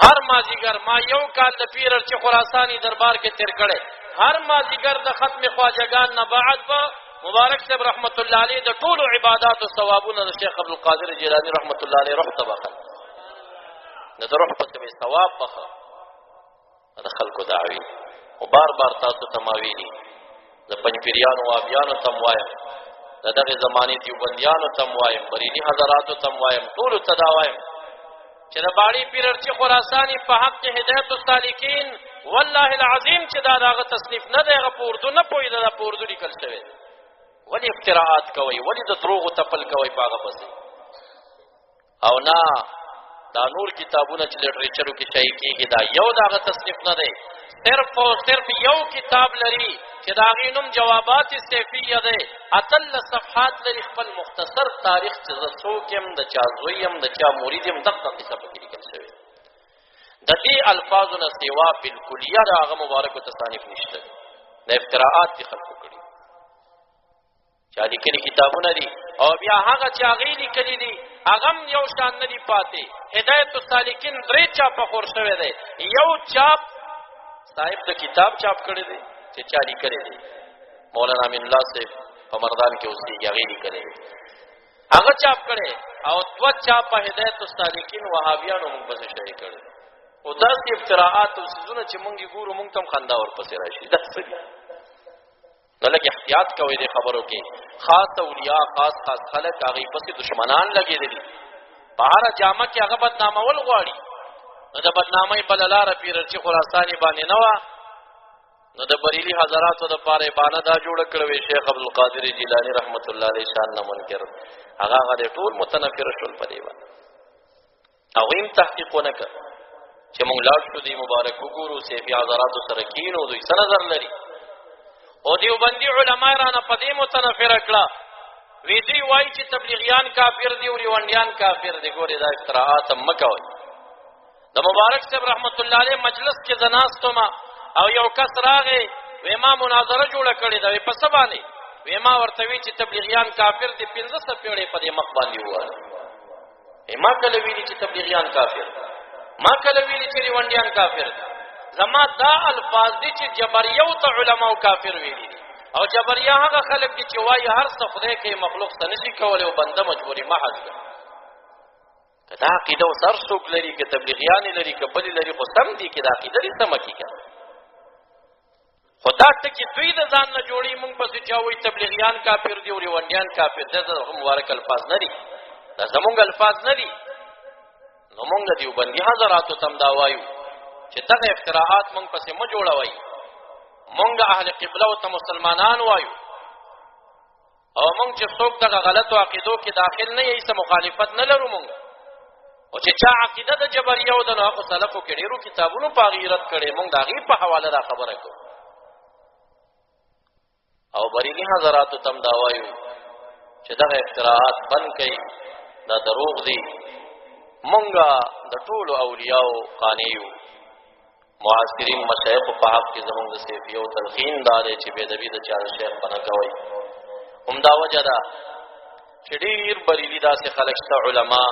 هر مازیګر ما یو کال د پیر چې خراسانی دربار کې تیر کړي هر مازیګر د ختم خواجگان نه بعد په مبارک صاحب رحمت الله علیه د ټول عبادت او ثوابونو د شیخ عبد القادر جیلانی رحمت الله علیه روح تبخل د روح په څه ثواب بخه د خلکو دعوی او بار بار تاسو تماویلی د پنځپیرانو او ابیانو تموایم دغه زمانه دیوبندیانو تموایم بریلی حضراتو تموایم ټول تداوایم چې د باړي پیر چې خراسانی په حق کې هدایت السالکین والله العظیم چې دا دغه تصنیف نه دی غو اردو نه پوي دا په اردو لیکل شوی ولی افتراءات کوي ولی د دروغ تپل کوي پاغه پسې او نه دا نور کتابونه چې لټریچرو کې شای کېږي دا یو دغه تصنیف نه دی صرف او صرف یو کتاب لري چې دا غینم جوابات سیفیه ده اتل صفحات لري خپل مختصر تاریخ چې زڅوکم د چا زویم د چا مریدم دغه قصه پکې لیکل شوی د دې الفاظو نه سیوا بالکلیه هغه مبارک تصانیف نشته د افتراءات دي خلکو کړي چا لیکلي کتابونه دي او بیا هغه چې هغه لیکلي دي هغه یو شان نه دي پاتې هدایت السالکین درې چاپ خور شوی دی یو چاپ صاحب د کتاب چاپ کړی دی چې چا لیکلی دی مولانا امین الله صاحب په مردان کې اوسې هغه لیکلی هغه چاپ کړي او دو چاپ په هدایت السالکین وهابیانو موږ بس شي کړي او داسې افتراءات او سيزونه چې مونږ ګورو مونږ تم خندا ور پسې راشي دا څه نو لکه احتیاط کوي د خبرو کې خاص اولیاء خاص خلک هغه پسې دشمنان لګېدل په هر جامه کې هغه بدنامول غواړي نو د بدنامۍ بل لار پیر چې خراسانی باندې نه و نو د بریلی حضراتو د پاره باندې دا جوړ کړو شیخ عبد القادر جیلانی رحمت الله علیه شان نه منکر هغه غره ټول متنفر شول په دی باندې او ایم تحقیقونه کړ چې موږ لاړ شو دی مبارک وګورو سیفی حضراتو سره کینو دوی سره نظر لري او دیوبندی علماء رانه په دې متنفر کړه وی دی وای چې تبلیغیان کافر دی او ریوانډیان کافر دی ګوره دا افتراءات مکوي د مبارک صاحب رحمت الله علیه مجلس کې زناستما او یو کس راغی وې ما مناظره جوړه کړې ده په څه باندې وې ما ورته وی چې تبلیغیان کافر دي 15 پیړۍ په دې مخ باندې وایي ما کله ویلي چې تبلیغیان کافر ما کله ویلي چې ریونډیان کافر دي زما دا الفاظ دي چې جبریو ته علماء کافر ویلي دي او جبریا هغه خلک دي چې وایي هر څه خدای کوي مخلوق څه نشي کولی او بنده مجبوري محض ده دا عقیده او سر څوک لري که تبلیغیان لري که بل لري خو سم دي کې دا عقیده لري سم کیږي خدا ته چې دوی د ځان نه جوړي مونږ پسې چا وایي تبلیغیان کافر دي او ریونډیان کافر دي دا مبارک الفاظ نه دي دا زمونږ الفاظ نه دي نو مونږ دیوبندي حضراتو تم دا وایو چې دغه افتراءات مونږ پسې مو جوړوي مونږ اهل قبله او ته مسلمانان وایو او مونږ چې څوک دغه غلطو عقیدو کې داخل نه یې څه مخالفت نه لرو مونږ او چې چا عقیده د جبریه او د ناقو سلفو کې ډیرو کتابونو په غیرت کړي مونږ دا غي په حواله دا خبره کوو او بریلی حضراتو تم دا وایو چې دغه افتراءات بند کړي دا دروغ دي مونږه د ټولو اولیاءو قانیو معاصرین مشایخ په حق کې زمونږ د سیفیو تلقین دار چې به د دې د چا شیخ بنا کوي هم دا وجه ده چې ډیر بریلی داسې خلک شته علما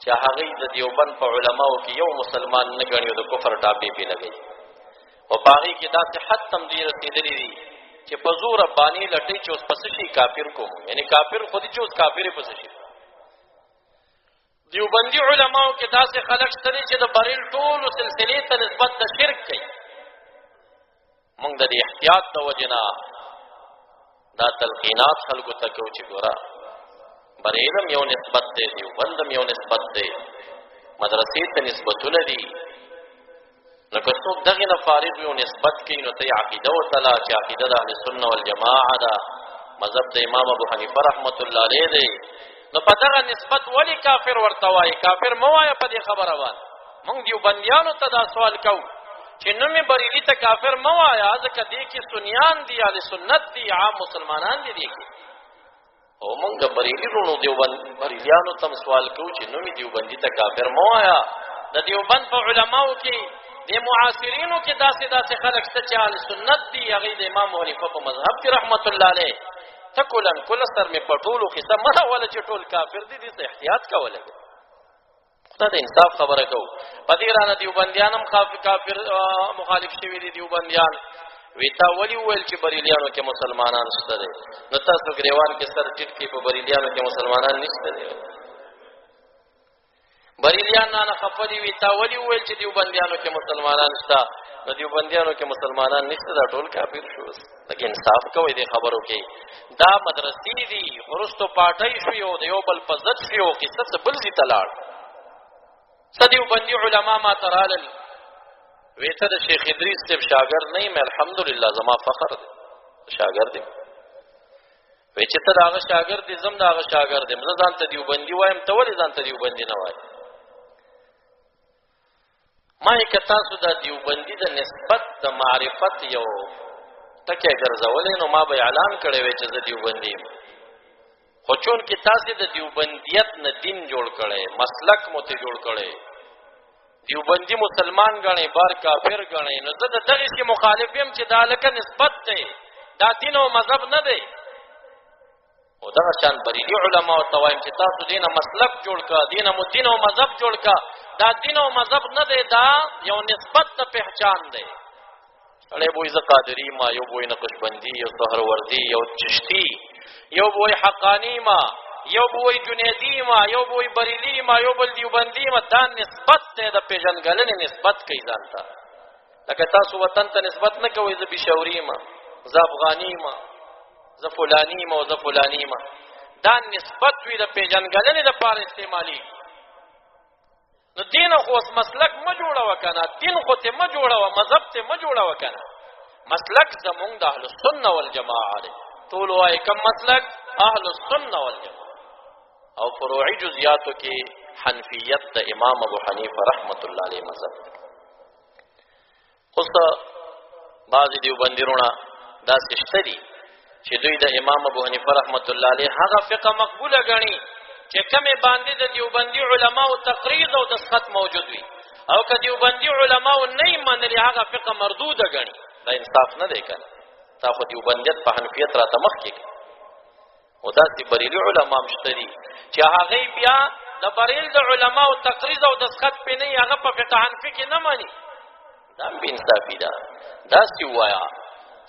چې هغه د دیوبند په علماو کې یو مسلمان نه ګڼي د کفر ټاپې په لګي او باغی کې داسې حد تم دی رسیدلی دي چې په زور باندې لټي چې اوس پس شي کافر کوم یعنی کافر خودي چې اوس کافر پس شي دیوبندی علماو کې داسې خلک شته چې د بریل ټول سلسله ته نسبت د شرک کوي موږ د احتیاط د وجنا دا تلقینات خلکو ته کو چې ګورا بریلم یو نسبت دی دیوبندم یو نسبت دی مدرسې ته نسبتونه دي نو که څوک دغه نه فارغ یو نسبت کوي نو ته عقیده او تعالی چې عقیده د اهل سنت والجماعه ده مذهب د امام ابو حنیفه رحمت الله علیه دی نو په دغه نسبت ولی کافر ورته وایي کافر مو وایي په دې خبره باندې موږ دیوبندیانو ته دا سوال کوو چې نو می بریلی ته کافر مو وایي ځکه دې کې سنیان دي اهل سنت دي عام مسلمانان دي دي او موږ د بریلی رونو دیوبند بریلیانو ته سوال کوو چې نو می دیوبندی ته کافر مو وایي د دیوبند په علماو کې د معاصرینو کې داسې خلک شته چې اهل سنت دي هغه د امام حنیفه په مذهب کې رحمت الله علیه تکولن کله سر می پټولو کې سمره ولا چې ټول کافر دي دې احتیاط کوله خدای د انصاف خبره کو پدیرانه دیوبندیانم کافر مخالف شوی دي دیوبندیان ویتا ولی ویل چې بریلیانو کې مسلمانان شته دي نو تاسو ګریوان کې سر ټیټ کې په بریلیانو کې مسلمانان نشته دي بریلیان نه خپدي ویتا ولی ویل چې دیوبندیانو کې مسلمانان شته نو دیوبندیانو کې مسلمانان نشته دا ټول کافر شو لکه انصاف کوي دې خبرو کې دا مدرسې دي ورستو پاټای شو یو د یو بل پزت شو قصه بل دي تلاړ صدیو بندي علما ما ترالل ویته د شیخ ادریس صاحب شاګرد نه مې الحمدلله زما فخر دی شاګرد دی وی چې ته داغه شاګرد دې زم داغه شاګرد دې مزه ځان ته دیوبندي وایم ته ولې ځان ته دیوبندي نه وای ما یک تاسو د دیوبندي د نسبت د معرفت یو تکه ګرځولې نو ما به اعلان کړی وی چې زه دیوبندي خو چون کې تاسو د دیوبندیت نه دین جوړ کړي مسلک مو ته جوړ کړي دیوبندی مسلمان غني بار کافر غني نو زه دغه شي مخالف يم چې دا لکه نسبت ده دا دین او مذهب نه دی او دا شان بریلی علما او توایم چې تاسو دینه مسلک جوړ کا دینه مو دین او مذهب جوړ کا دا دین او مذهب نه دی دا یو نسبت ته پہچان دی اړې بوې ز قادری ما یو بوې نقشبندی یو سهروردی یو چشتی یو بوې حقانی ما یو بوې جنیدی ما یو بوې بریلی ما یو بل دیوبندی ما دا نسبت ته د پیژنګلنې نسبت کوي ځانته لکه تاسو وطن ته نسبت نه کوئ ز بشوري ما ز افغانی ما ز فلانی ما ز فلانی ما دا نسبت وی د پیژنګلنې لپاره استعمالي نو دین خو اس مسلک ما جوړه وکنه دین خو ته ما جوړه و مذهب ته ما جوړه وکنه مسلک زمونږ د اهل سنت والجماعه دی ټول وايي کوم مسلک اهل سنت والجماعه او فروعي جزئیاتو کې حنفیت د امام ابو حنیفه رحمت الله علیه مذهب اوس بعض دیوبندیرونه دا سشتري چې دوی د امام ابو حنیفه رحمت الله علیه هغه فقه مقبوله غني چې کومه باندې د دیوبندی علماو تقریر او دسخط موجود وي او که دیوبندی علماو نه منلي هغه فقه مردوده غني دا انصاف نه دی کنه تا خو دیوبندیت په حنفیت راته مخکې او داسې بریلي علما مشته دي چې هغوی بیا د بریل د علماو تقریض او دسخط پې نه وي هغه په فقه حنفي کې نه مني دا هم بې انصافي ده داسې ووایه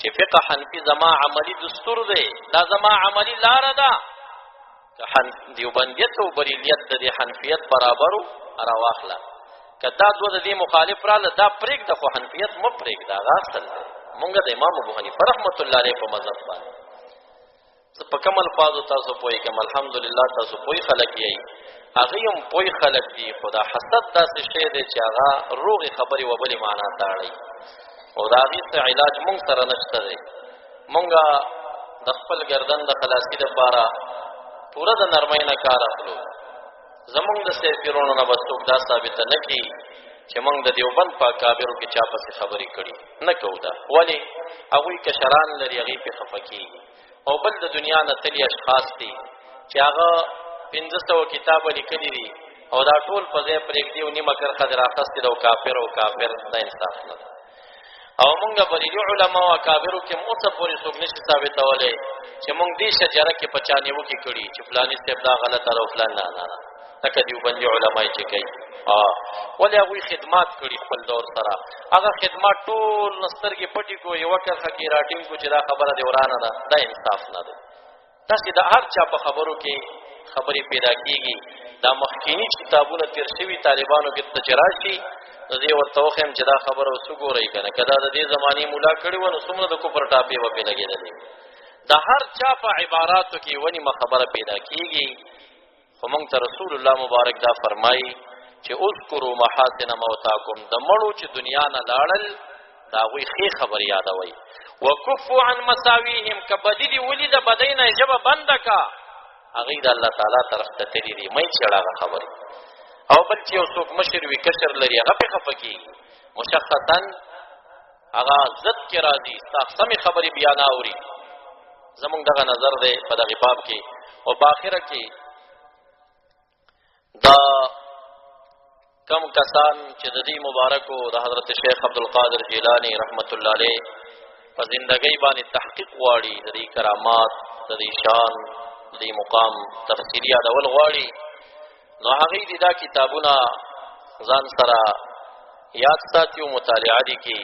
چې فقه حنفي زما عملي دستور دی دا زما عملي لاره ده دیوبندیت او بریلیت د دې حنفیت برابرو راواخله که دا دوه د دې مخالف راله دا پرېږده خو حنفیت مه پرېږده هغه اصل دی مونږ د امام ابو حنیفه رحمت الله علیه په مذهب باندې زه په کوم الفاظو تاسو پوهېږم الحمدلله تاسو پوه خلک یئ هغوی هم پوه خلک دي خو دا حسد داسې شی دی چې هغه روغې خبرې و بلې معنا ته اړوي او د هغې څه علاج مونږ سره نشته دی مونږ د خپل ګردن د خلاصي دپاره پوره د نرمۍ نه کار اخلو زمونږ د سیفیرونو نه به څوک دا ثابته نه کړي چې مونږ د دیوبند په اکابرو کې چا پسې خبرې کړي نه کوو دا ولې هغوی کشران لري هغې پې خفه کېږي او بل د دنیا نه تلي اشخاص دي چې هغه 500 کتابه لیکلي دي او دا ټول په ځای پرېږدي او نیمه کرښه دې راخستې ده او کافر او کافر دا انصاف نه ده او مونږ بریلي علما او اکابرو کې اوسه پورې څوک نشي ثابتولی چې مونږ دې شجره کې په چا نیوکې کړي چې فلاني صاحب دا غلطه ده او فلان نه نه نه لکه دیوبندي علما یې چې کوي ولې هغوی خدمات کړي خپل دور سره هغه خدمات ټول نه سترګې پټې کړو یوه کرښه کې راټینګ کړو چې دا خبره دې ورانه ده دا انصاف نه دی داسې د هر چا په خبرو کې خبرې پیدا کېږي دا مخکیني کتابونه تېر شوي طالبانو کې ته چې راشي نو زه یې ورته وښیم چې دا خبره اوس وګورئ که نه که دا د دې زمانې مولا کړې وه نو څومره د کفر ټاپې به پرې لګېدلې د هر چا په عباراتو کې یوه نیمه خبره پیدا کېږي خو موږ ته رسول الله مبارک دا فرمایي چې اذکروا محاسن موتاکم د مړو چې دنیا نه لاړل د هغوی ښې خبرې یادوئ وکفوا عن مساویهم که بدي دي ولي د بدۍ نه ژبه بنده که هغوی د الله تعالی طرف ته تللي دي مه یې څېړه هغه خبرې او بل چې یو څوک مشر وي کشر لري هغه پې خفه کېږي مشخصا هغه ضد کې راځي ستا سمې خبرې بیا نه اوري زمونږ دغه نظر دی په دغې باب کې او په آخره کې دا کم کسان چې د دې مبارکو د حضرت شیخ عبدالقادر جیلانی رحمت الله علیه په زندګۍ باندې تحقیق غواړي د دې کرامات د دې شان د دې مقام تفصیلي یادول غواړي نو هغوی دې دا کتابونه ځان سره یاد ساتي او مطالعه دي کې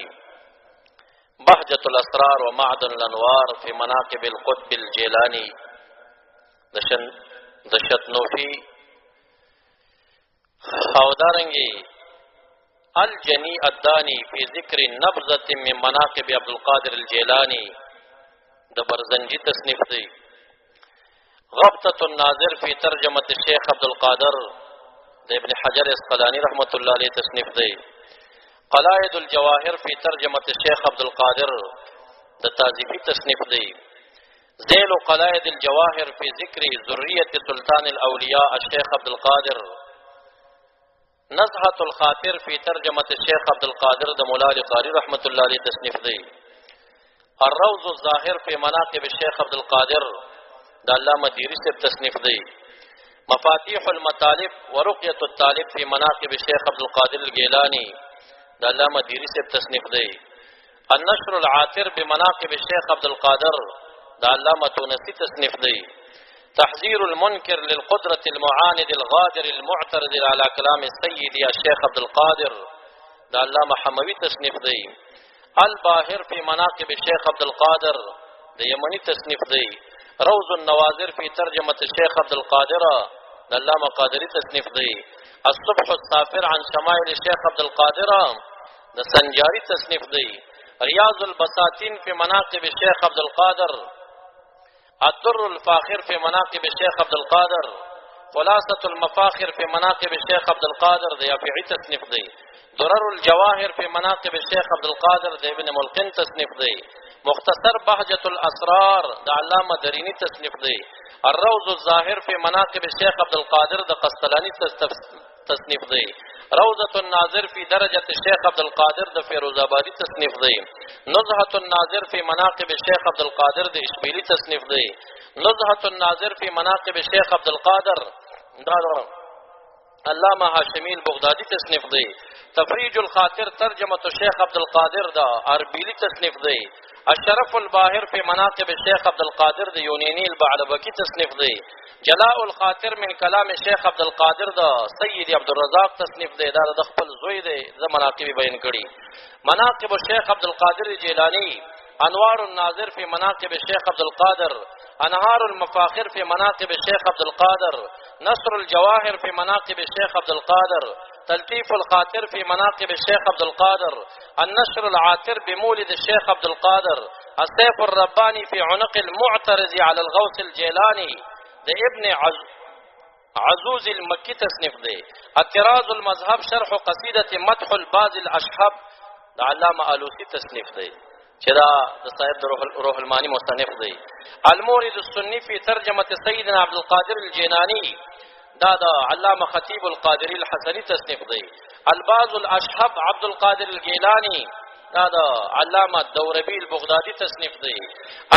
بهجة الاسرار و معدن الانوار فی مناقب القطب الجیلانی د شتنوفي او دارنګي الجنی الدانی فی ذکر نبذة من مناقب عبدالقادر الجیلانی د برزنجی تصنیف دی غبطة الناظر فی ترجمة الشیخ عبدالقادر د ابن حجر اسقلانی رحمت الله علیه تصنیف دی قلائد الجواهر فی ترجمة الشیخ عبدالقادر د تازیفی تصنیف دی ذیل قلائد الجواهر فی ذکر ذریة سلطان الاولیاء الشیخ عبدالقادر نزهة الخاطر فی ترجمة الشیخ عبدالقادر د مولا علی قاری رحمت الله علیه تصنیف دی الروض الظاهر فی مناقب الشیخ عبدالقادر د علامه دیری صاحب تصنیف دی مفاتیح المطالب ورقیة الطالب فی مناقب الشیخ عبدالقادر الگیلانی د علامه دیری صاحب تصنیف دی النشر العاطر بمناقب الشیخ عبدالقادر د علامه تونسی تصنیف دی تحذير المنكر للقدرة المعاند الغادر المعترض على كلام السيد الشيخ عبد القادر دا علامه حموي تصنیف دی الباهر في مناقب الشيخ عبد القادر دا یمنی تصنیف دی روض النواظر في ترجمة الشيخ عبد القادر دا علامه قادری تصنیف دی الصبح السافر عن شمائل الشيخ عبد القادر دا سنجاری تصنیف دی رياض البساتين في مناقب الشيخ عبد القادر الدر الفاخر في مناقب الشيخ عبد القادر خلاصة المفاخر في مناقب الشيخ عبد القادر ده يافعي تصنيف دي درر الجواهر في مناقب الشيخ عبد القادر ده ابن ملقن تصنيف دي مختصر بهجة الأسرار ده علامة دريني تصنيف دي الروض الظاهر في مناقب الشيخ عبد القادر ده قسطلاني تصنيف دي روضة الناظر في درجة الشيخ عبد القادر ده فیروز آبادی تصنیف دی نزهة الناظر في مناقب الشيخ عبد القادر ده اشبیلی تصنیف دی نزهة الناظر في مناقب الشيخ عبد القادر علامہ هاشمی البغدادی تصنیف دی. تفریج الخاطر ترجمه شیخ عبدالقادر دا اربیلی تصنیف دی. الشرف الباهر فی مناقب شیخ عبدالقادر دی یونینی البعلبکی تصنیف دی. جلاء الخاطر من کلام شیخ عبدالقادر دا سید عبدالرزاق تصنیف دی. دا د خپل زوی دی د مناقب بیان کړي. مناقب الشیخ عبدالقادر جیلانی انوار الناظر فی مناقب الشیخ عبدالقادر انهار المفاخر فی مناقب الشیخ عبدالقادر نصر الجواهر فی مناقب الشیخ عبدالقادر تلطیف الخاطر فی مناقب الشیخ عبدالقادر النشر العاطر بمولد الشیخ عبدالقادر السیف الربانی فی عنق المعترض علی الغوث الجیلانی د ابن عزوز المکی تصنیف دی. الطراز المذهب شرح قصیدة مدح الباز الاشحب د علامه آلوسی تصنیف دی چې دا د صاحب روح المانی مصنف دی. المورد السنی فی ترجمه سیدنا عبدالقادر الجیلانی دا د علامه خطیب القادری الحسنی تصنیف دی. الباز الاشحب عبدالقادر الجیلانی دا د علامه دوربی البغدادی تصنیف دی.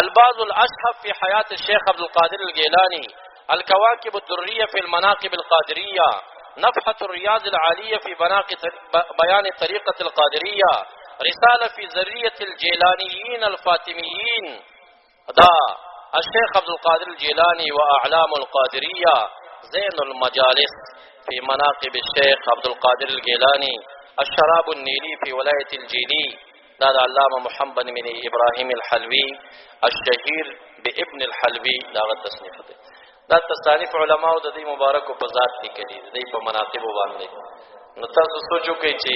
الباز الاشحب فی حیات الشیخ عبدالقادر الجیلانی الكواكب الدرية في المناقب القادرية نفحة الرياض العالية في بيان طريقة القادرية رسالة في ذرية الجيلانيين الفاطميين دا الشيخ عبد القادر الجيلاني وأعلام القادرية زين المجالس في مناقب الشيخ عبد القادر الجيلاني الشراب النيلي في ولاية الجيلي دا علامة محمد بن إبراهيم الحلوي الشهير بابن الحلوي دا تصنيف دی. دا تصانیف علماء د دې مبارک په ذات لیکلي د دې په مناقب باندې. نو تاسو سوچو کوئ چې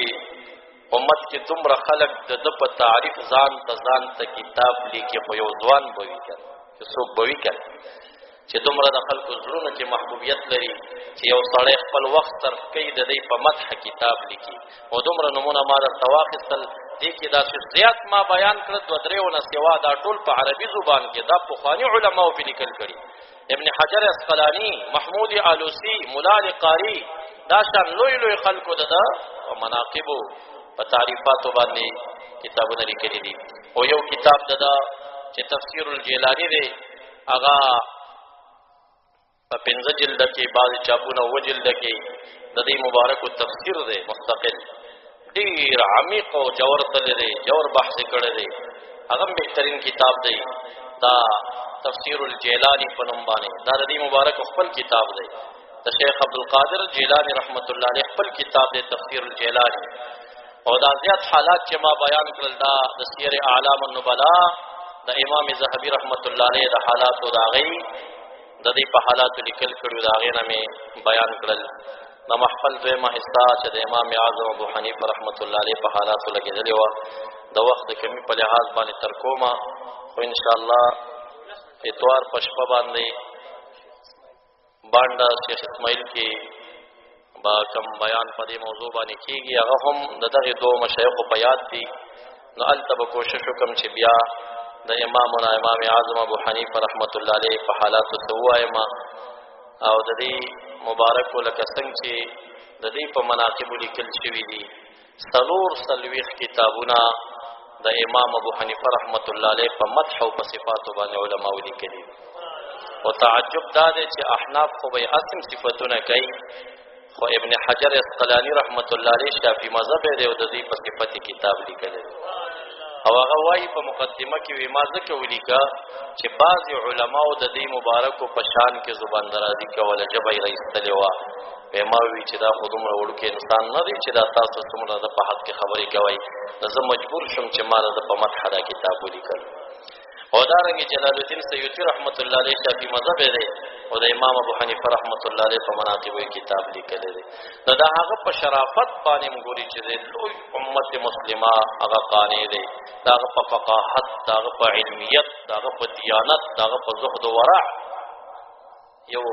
امت کې دومره خلک د په تعریف ځان ته کتاب لیکي خو یو ځوان به وي که چې څوک به وي که چې دومره د خلکو زړونو کې محبوبیت لري چې یو سړی خپل وخت صرف کوي د دې په مدح کتاب لیکي. او دومره نمونه ما درته واخیستل دې کې داسې زیات ما بیان کړه دوه درېونه سوا دا ټول په عربي زبان کې دا پخواني علماو پې لیکل کړي. ابن حجر اسقلانی محمود آلوسی ملال قاری دا شان لوی لوی خلکو د مناقبو په تعریفاتو باندې کتابونه لیکلي دي. او یو کتاب د چې تفسیر الجیلانی دی هغه په 15 جلد کې بعض چاپونه و جلد کې د دې مبارک تفسیر دی مستقل ډیر عمیق او جوور تل دی جوور بحث کړی دی. هغه بهترین کتاب دی دا تفسیر الجیلانی په نوم باندې دا د دې مبارک خپل کتاب دی د شیخ عبدالقادر جیلانی رحمت الله علیه خپل کتاب دی تفسیر الجیلانی. او دا زیات حالات چې ما بیان کړل دا د سیر اعلام النبلا د امام ذهبی رحمت الله علیه د حالاتو د هغې د دې په حالاتو لیکل کړي د هغې نه مې بیان کړل. د محفل دویمه حصه چې د امام اعظم ابو حنیفه رحمت الله علیه په حالاتو لګېدلې وه د وخت د کمي په لحاظ باندې تر کومه خو انشاءالله اتوار په شپه باندې بانډه شیخ اسماعیل کې با کم بیان په دې موضوع باندې کېږي هغه هم د دغې دوه مشایخو په یاد دي. نو هلته به کوشش وکړم چې بیا د امامنا امام اعظم ابو حنیفه رحمت الله علیه په حالاتو څه ووایم او د دې مبارکو لکه څنګه چې د دې په مناقبو لیکل شوي دي 440 کتابونه د امام ابو حنیفه رحمت الله علیه په مدح او په صفاتو باندې علماء لیکلي. او تعجب دا دی چې احناف خو به اسم صفتونه کوي خو ابن حجر اسقلانی رحمت الله علیه شافعی مذهب دی او د دې په صفت کتاب لیکلی او هغه وایي په مقدمه کې وی ما ځکه ولیکه چې بعضې علماو د دې مبارکو په شان کې زبان درازي کوله ژبه یې راایستلې وه. وی ما وی چې دا خو دومره وړوکی انسان نه دی چې دا تاسو څومره د په حق کې خبرې کوئ. نو زه مجبور شم چې ما د په مدح دا کتاب ولیکل. او دارنګې جلال الدین سیوطي رحمت الله علیه شافعي مذهب دی او د امام ابو حنیفه رحمت الله علیه په مناقبو یې کتاب لیکلی دی. نو د هغه په شرافت باندې م ګوري چې دی لوی امت مسلمه هغه قانع دی د هغه په فقاحت د هغه په علمیت د هغه په دیانت د هغه په زهد و ورع. یو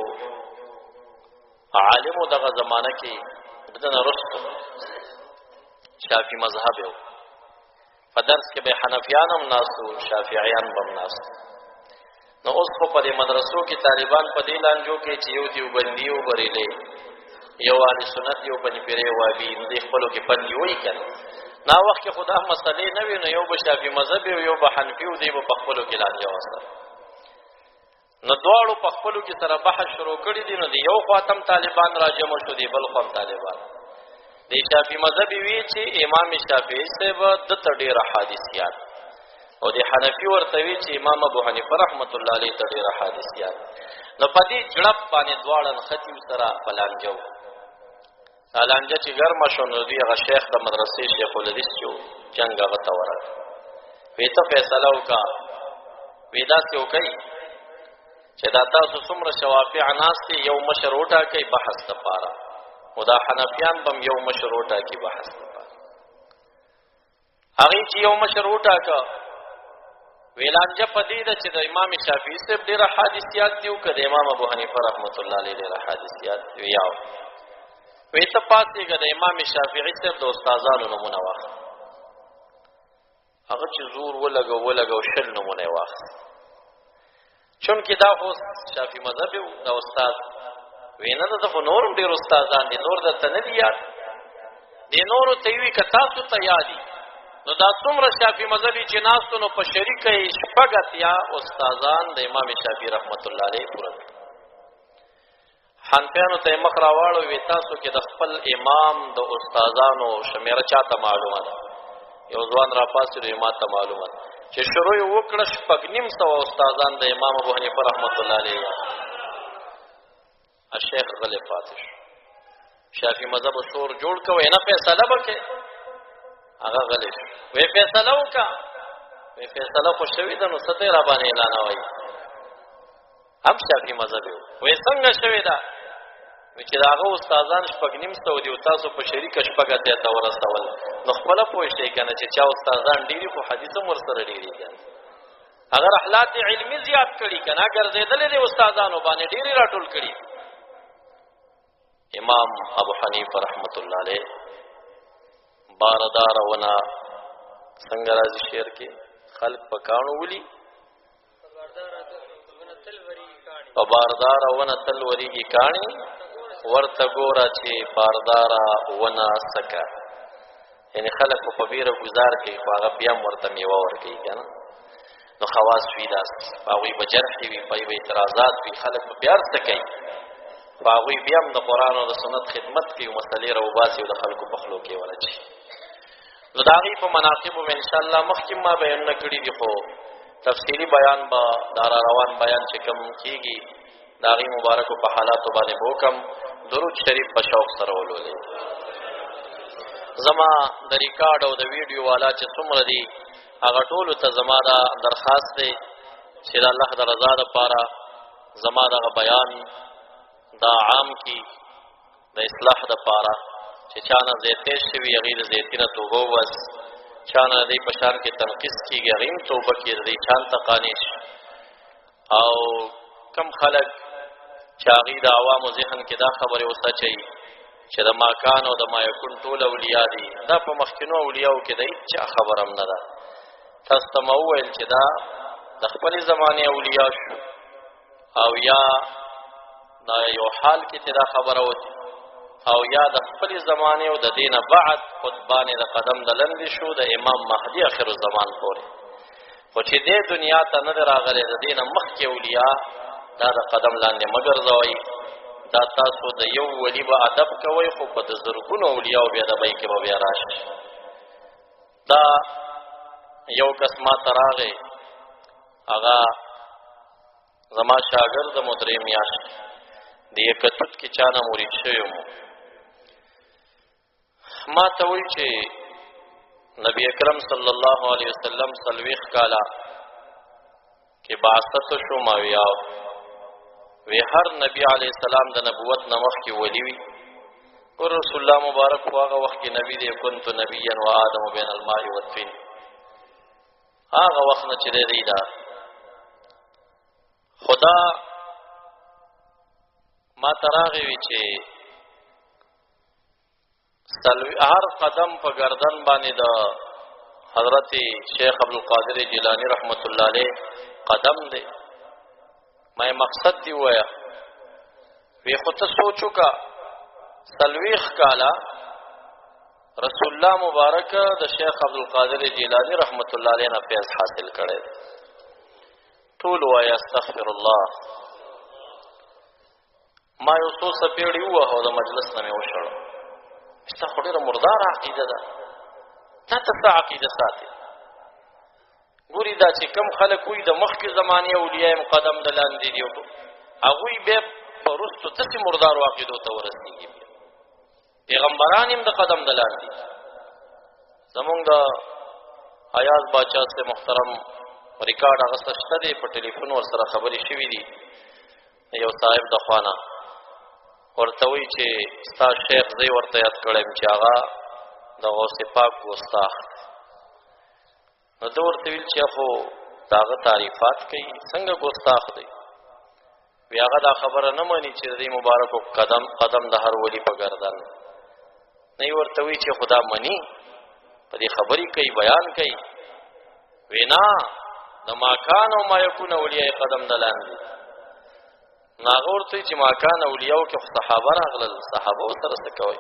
عالمو دغه زمانه کې دنه رستو شافعي مذهب یو په درس کې به حنفیان هم ناستو شافعیان به هم ناستو. نو اوس خو په دې مدرسو کې طالبان په دې لانجو کې چې یو دیوبندي یو بریلی یو اهل سنت یو بني پیری وابي نو دې خپلو کې بندي وایي که نه نا وخت کې خو دا مسلې نه وي نو یو به شافعي مذهب یو به حنفي و دی به په خپلو کې لانجه وسته. نو دواړو په خپلو کې سره بحث شروع کړي دي. نو د یو خواته طالبان راجمع شو، دی بل خوا طالبان. د شافعي مذهب وی چې امام شافعي صاحب د ډېر حادثيات او د حنفي ورته وی چې امام ابو حنیفه رحمت الله علیه ته ډېر حادثيات. نو په دې جړب باندې دواړه ختی سره پلانجو لانجه چې ګرمه شو. نو دی هغه شیخ د مدرسې شیخ الحدیث چې جنګ هغه ته ورغی، وی ته فیصله وکړه، وی داسې وکړئ چې دا تاسو څومره شوافع ناست دي یو مشر وټاکئ بحث دپاره، او دا حنفیان به هم یو مشر وټاکي بحث دپاره. هغې چې یو مشر وټاکه وی لانجه په دې ده چې د امام شافعي صاحب ډېره حادثیات دي او که د امام ابو حنیفه رحمت الله علیه ډېره حادثیات دي. وی یاو وی ته پاسېږه د امام شافعي صاحب د استادانو نمونه واخله. هغه چې زور ولګو 20 نمونه یې واخله، چونکې دا خو شافعي مذهب و دا استاد. وی نه ده خو نور هم ډېر استادان دي، نور درته نه دي یاد. دې نورو ته یې وي که تاسو ته یادي نو دا څومره شافعي مذهبي چې ناستو نو په شریکه یې 6 استادان د امام شافعي رحمت الله علیه پوره کړي. حنفیانو ته یې مخ راواړو، وی تاسو کې د خپل امام د استادانو شمیره چاته معلومه ده؟ یو ځوان راپاڅېد وی ما ته معلومه ده. چې شروع یې وکړه 6.5 استادان د امام ابو حنیفه رحمت الله علیه. الشیخ غلی پاتې شو. شافعي مذهب شور جوړ کوي نه فیصله وکړي، هغه غلی شو. وی فیصله وکړه، وی فیصله خو شوې ده نو څه دی را باندې اعلانوئ؟ هم شافعي مذهب و. وی څنګه شوې ده؟ وی چې د هغه استادان 6.5 دي او تاسو په شریکه 6 ته ورسول، نو خپله پوه شئ که نه چې چا استادان ډېري خو حدیث هم ورسره ډېري که نه. هغه رحلات علمي زیات کړي که نه، ګرځېدلې دي استادانو باندې ډېرې راټول کړي. امام ابو حنیفه رحمت الله علیه باردار ونه څنګه راځي شعر کې خلق په کاڼو ولي په باردار ونه تل وریږي کاڼي ورته ګوره چې باردار ونه سکه. یعنی خلق په بیره گزار کوي خو هغه بیا هم ورته میوه ورکوي که نه. نو خواص وي داسې په هغوی به جرحې وي، په به اعتراضات وي، خلک به بیا هر څه کوي، په هغوی بیا هم د قرآن او د سنت خدمت کوي او مسلې راوباسي او د خلکو په خولو کې ورچي. نو د هغې په مناقبو مې انشاءالله مخکې ما بیانونه کړي دي، خو تفصیلي بیان به دا را روان بیان چې کوم کېږي د هغې مبارکو په حالاتو باندې به وکړم. درود شریف په شوق سره ولولئ. زما د ریکارډ او د ویډیو والا چې څومره دي هغه ټولو ته زما دا درخواست دی چې د الله د رضا دپاره زما دغه بیان دا عام کی د اصلاح دپاره چې چا نه زیاتې شوي هغې د زیاتي نه توبه وبس، چا نه د دې په شان کې تنقیص کېږي هغې هم توبه کړي، د دې شان ته قانع شي. او کم خلک چې هغې د عوامو ذهن کې دا خبرې وسچوي چې د ماکان او د مایکون ټول اولیا دي، دا په مخکینو اولیاو کې د هېڅ چا خبره هم نه ده. تاسو ته مو وویل چې دا د خپلې زمانې اولیا شو او یا دا یو حال کې چې دا خبره وتي او یا د خپلې زمانې او د دې نه بعد خطبانې د قدم د لندې شو د امام مهدي آخر الزمان پورې. خو چې دې دنیا ته نه دی راغلی د دې نه مخکې اولیا دا د قدم لاندې مه ګرځوئ. دا تاسو د یو ولي به ادب کوئ خو په د زرګونو اولیاو بې ادبۍ کې به بیا راشي. دا یو کس ما ته راغی، هغه زما شاګرد مو 3 میاشتې د یکتوت کې چا نه مرید شوی وم. ما ته وایي چې نبی اکرم صلی الله علیه وسلم 40 کاله کې بعثت شو. ما وی هر نبی علیه السلام د نبوت نه مخکې ولی وي او رسول الله مبارک خو هغه وخت کې نبی دی، کنت نبیا و آدم بین الماء والطین. هغه وخت نه چې دی دا خدا ما ته راغی وي چې هر قدم په گردن باندې د حضرت شیخ عبدالقادر جیلانی رحمت الله علیه قدم دی. ما مقصد دی ویا وی خو ته سوچو کا 40 کاله رسول الله مبارک د شیخ عبدالقادر جیلانی رحمت الله علیه نه فیض حاصل کړی. ټول وایي استغفر الله. ما یو څو څپېړې ووهه او د مجلس نه مې وشړو. ستا خو ډېره مرداره عقیده ده، تا ته څه عقیده ساتې؟ ګوري دا چې کم خلک وي د مخکې زمانې اولیاء یې قدم د لاندې دي، هغوی بیا په وروستو داسې مردارو عقیدو ته ورسېږي. پیغمبران هم د قدم د لاندې. زمونږ د ایاز باچا سے محترم ریکارډ هغه څه شته دی، په ټلیفون ورسره خبرې شوي دي. یو صاحب د خوا نه ورته وایي چې ستا شیخ زه یې ورته یاد کړی یم چې هغه د غوث پاک ګستاخ. نو ده ورته ویل چې خو د هغه تعریفات کوي، څنګه ګستاخ دی؟ وی هغه دا خبره نه مني چې د دې مبارکو قدم د هر ولی په ګردن. نه یې ورته وایي چې خدا مني، په دې خبرې کوي، بیان کوي. وی نه، د ما کان او ما یکون اولیاء قدم د لاندې. نو هغه ورته وایي چې ما کان اولیاو کې خو صحابه راغلل، صحابه ورسره څه کوئ؟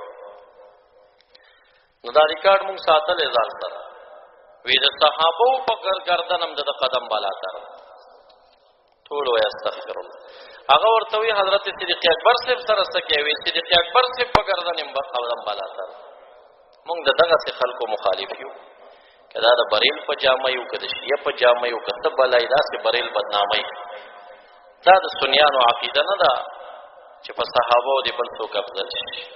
نو دا ریکارډ مونږ ساتلی ځان سره. وی د صحابو په ګردن هم د قدم بالاتر. ټول وایي استغفر الله. هغه ورته وایي حضرت صدیق اکبر صاحب سره څه کوي؟ صدیق اکبر صاحب په ګردن هم قدم بالاتر. مونږ د دغسې خلکو مخالف یو، که دا د بریل په جامه یو، که د شیعه په جامه یو، که څه بلای داسې بریل بدنامۍ. دا د سنیانو عقیده نه ده چې په صحابو د بل څوک افضل شي.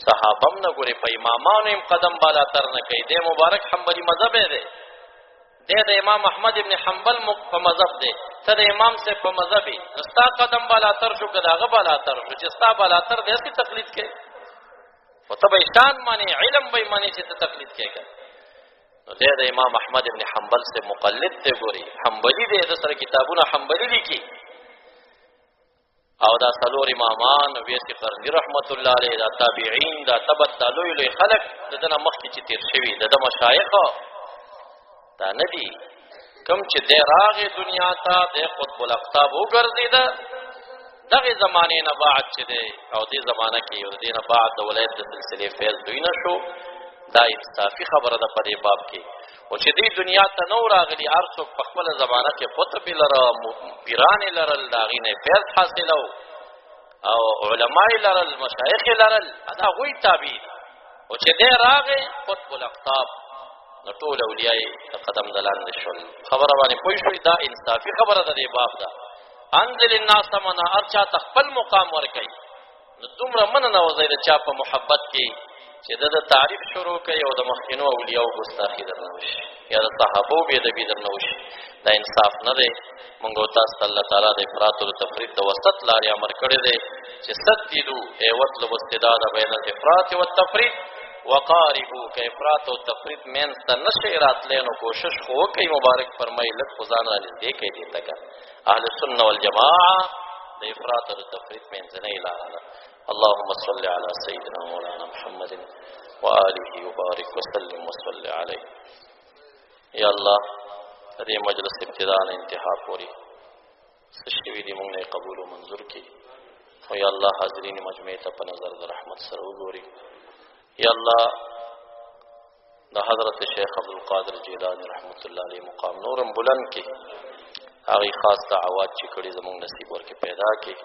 صحابه هم نه ګورې، په امامانو هم قدم بالاتر نه کوي. دی مبارک حنبلي مذهب دی، دی د امام احمد ابن حنبل په مذهب دی، ته د امام صاحب په مذهب یې. نو ستا قدم بالاتر شو که د هغه بالاتر شو؟ چې ستا بالاتر دی هسې تقلید کوي، خو ته به یې شان منې، علم به یې منې چې ته تقلید کوې. نو دی د امام احمد ابن حنبل صاحب مقلد دی. ګورې حنبلي دی، د سره کتابونه حنبلي لیکي. او دا څلور امامان، ویس قرني رحمت الله علیه، دا تابعین، دا تبع دا لوی لوی خلک د ده نه مخکې چې تېر شوي، د ده مشایخ دا نه دي. کوم چې دی راغې دنیا ته، دی قطب الاقطاب وګرځېده، دغې زمانې نه بعد چې دی او دې زمانه کې او د دې نه بعد د ولایت د سلسلې فیض دوی نه شو. دا انصافي خبره ده په دې باب کې. او چې دې دنیا ته نو راغلي، هر څوک په خپله زمانه کې قطب یې لره، پیران یې لرل، د هغې نه یې فیض حاصلو، او علما یې لرل، مشایخ یې لرل، د هغوی تابع دي. او چې دی راغی قطب الاقطاب، نو ټول اولیاء یې د قدم د لاندې شول. خبره باندې پوه شوئ؟ دا انصافي خبره ده دې باب ده. انزل الناس منا، هر چا ته خپل مقام ورکوي. نو دومره مه ننوځئ د چا په محبت کې چې د تعریف شروع کوي او د مخکینو اولیاو ګستاخي درنه وشي، یا د صحابو بېادبي درنه وشي. دا انصاف نه دی. مونږ او تاسو ته الله تعالی د افراط او تفریط د وسط لارې امر کړی دی چې سددو ای واطلبوا السداد بین الافراط والتفریط وقاربوا. که افراط او تفریط منځ ته نشئ راتلی، نو کوشش خو وکئ. مبارک فرمایي لږ خو ځان رانږدې کئ دې ته که اهل سنه والجماعه د افراط او د تفریط منځنۍ لاره ده. اللهم صل على سيدنا مولانا محمد وآله وبارك وسلم وصل عليه. یا الله دې مجلس ابتدا نه انتها پورې څه شوي دي مونږ نه قبول او منظور کړي. او یا الله حاضرین مجمع ته په نظر د رحمت سره وګوري. یا الله د حضرت شیخ عبدالقادر جیلانی رحمت الله علیه مقام نورم بلند کړي. هغې خاص دعوات چې کړي زمونږ نصیب ورکې پیدا کړي.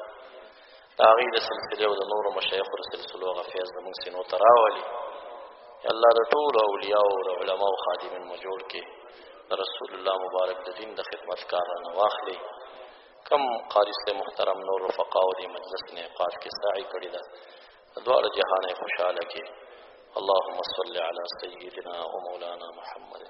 د هغې د سلسلې او د نورو مشایخو د سلسلو هغه فیض زمونږ سینو ته راولي. یا الله د ټولو اولیاو او د علماو خادمین مو جوړ کړي. د رسول الله مبارک د دین د خدمت کار رانه واخلي. کم قاري صاحب محترم نور رفقاو دې مجلس انعقاد کې سعی کړې ده، د دواړو جهان یې خوشحاله کړي. اللهم صل على سيدنا ومولانا محمد.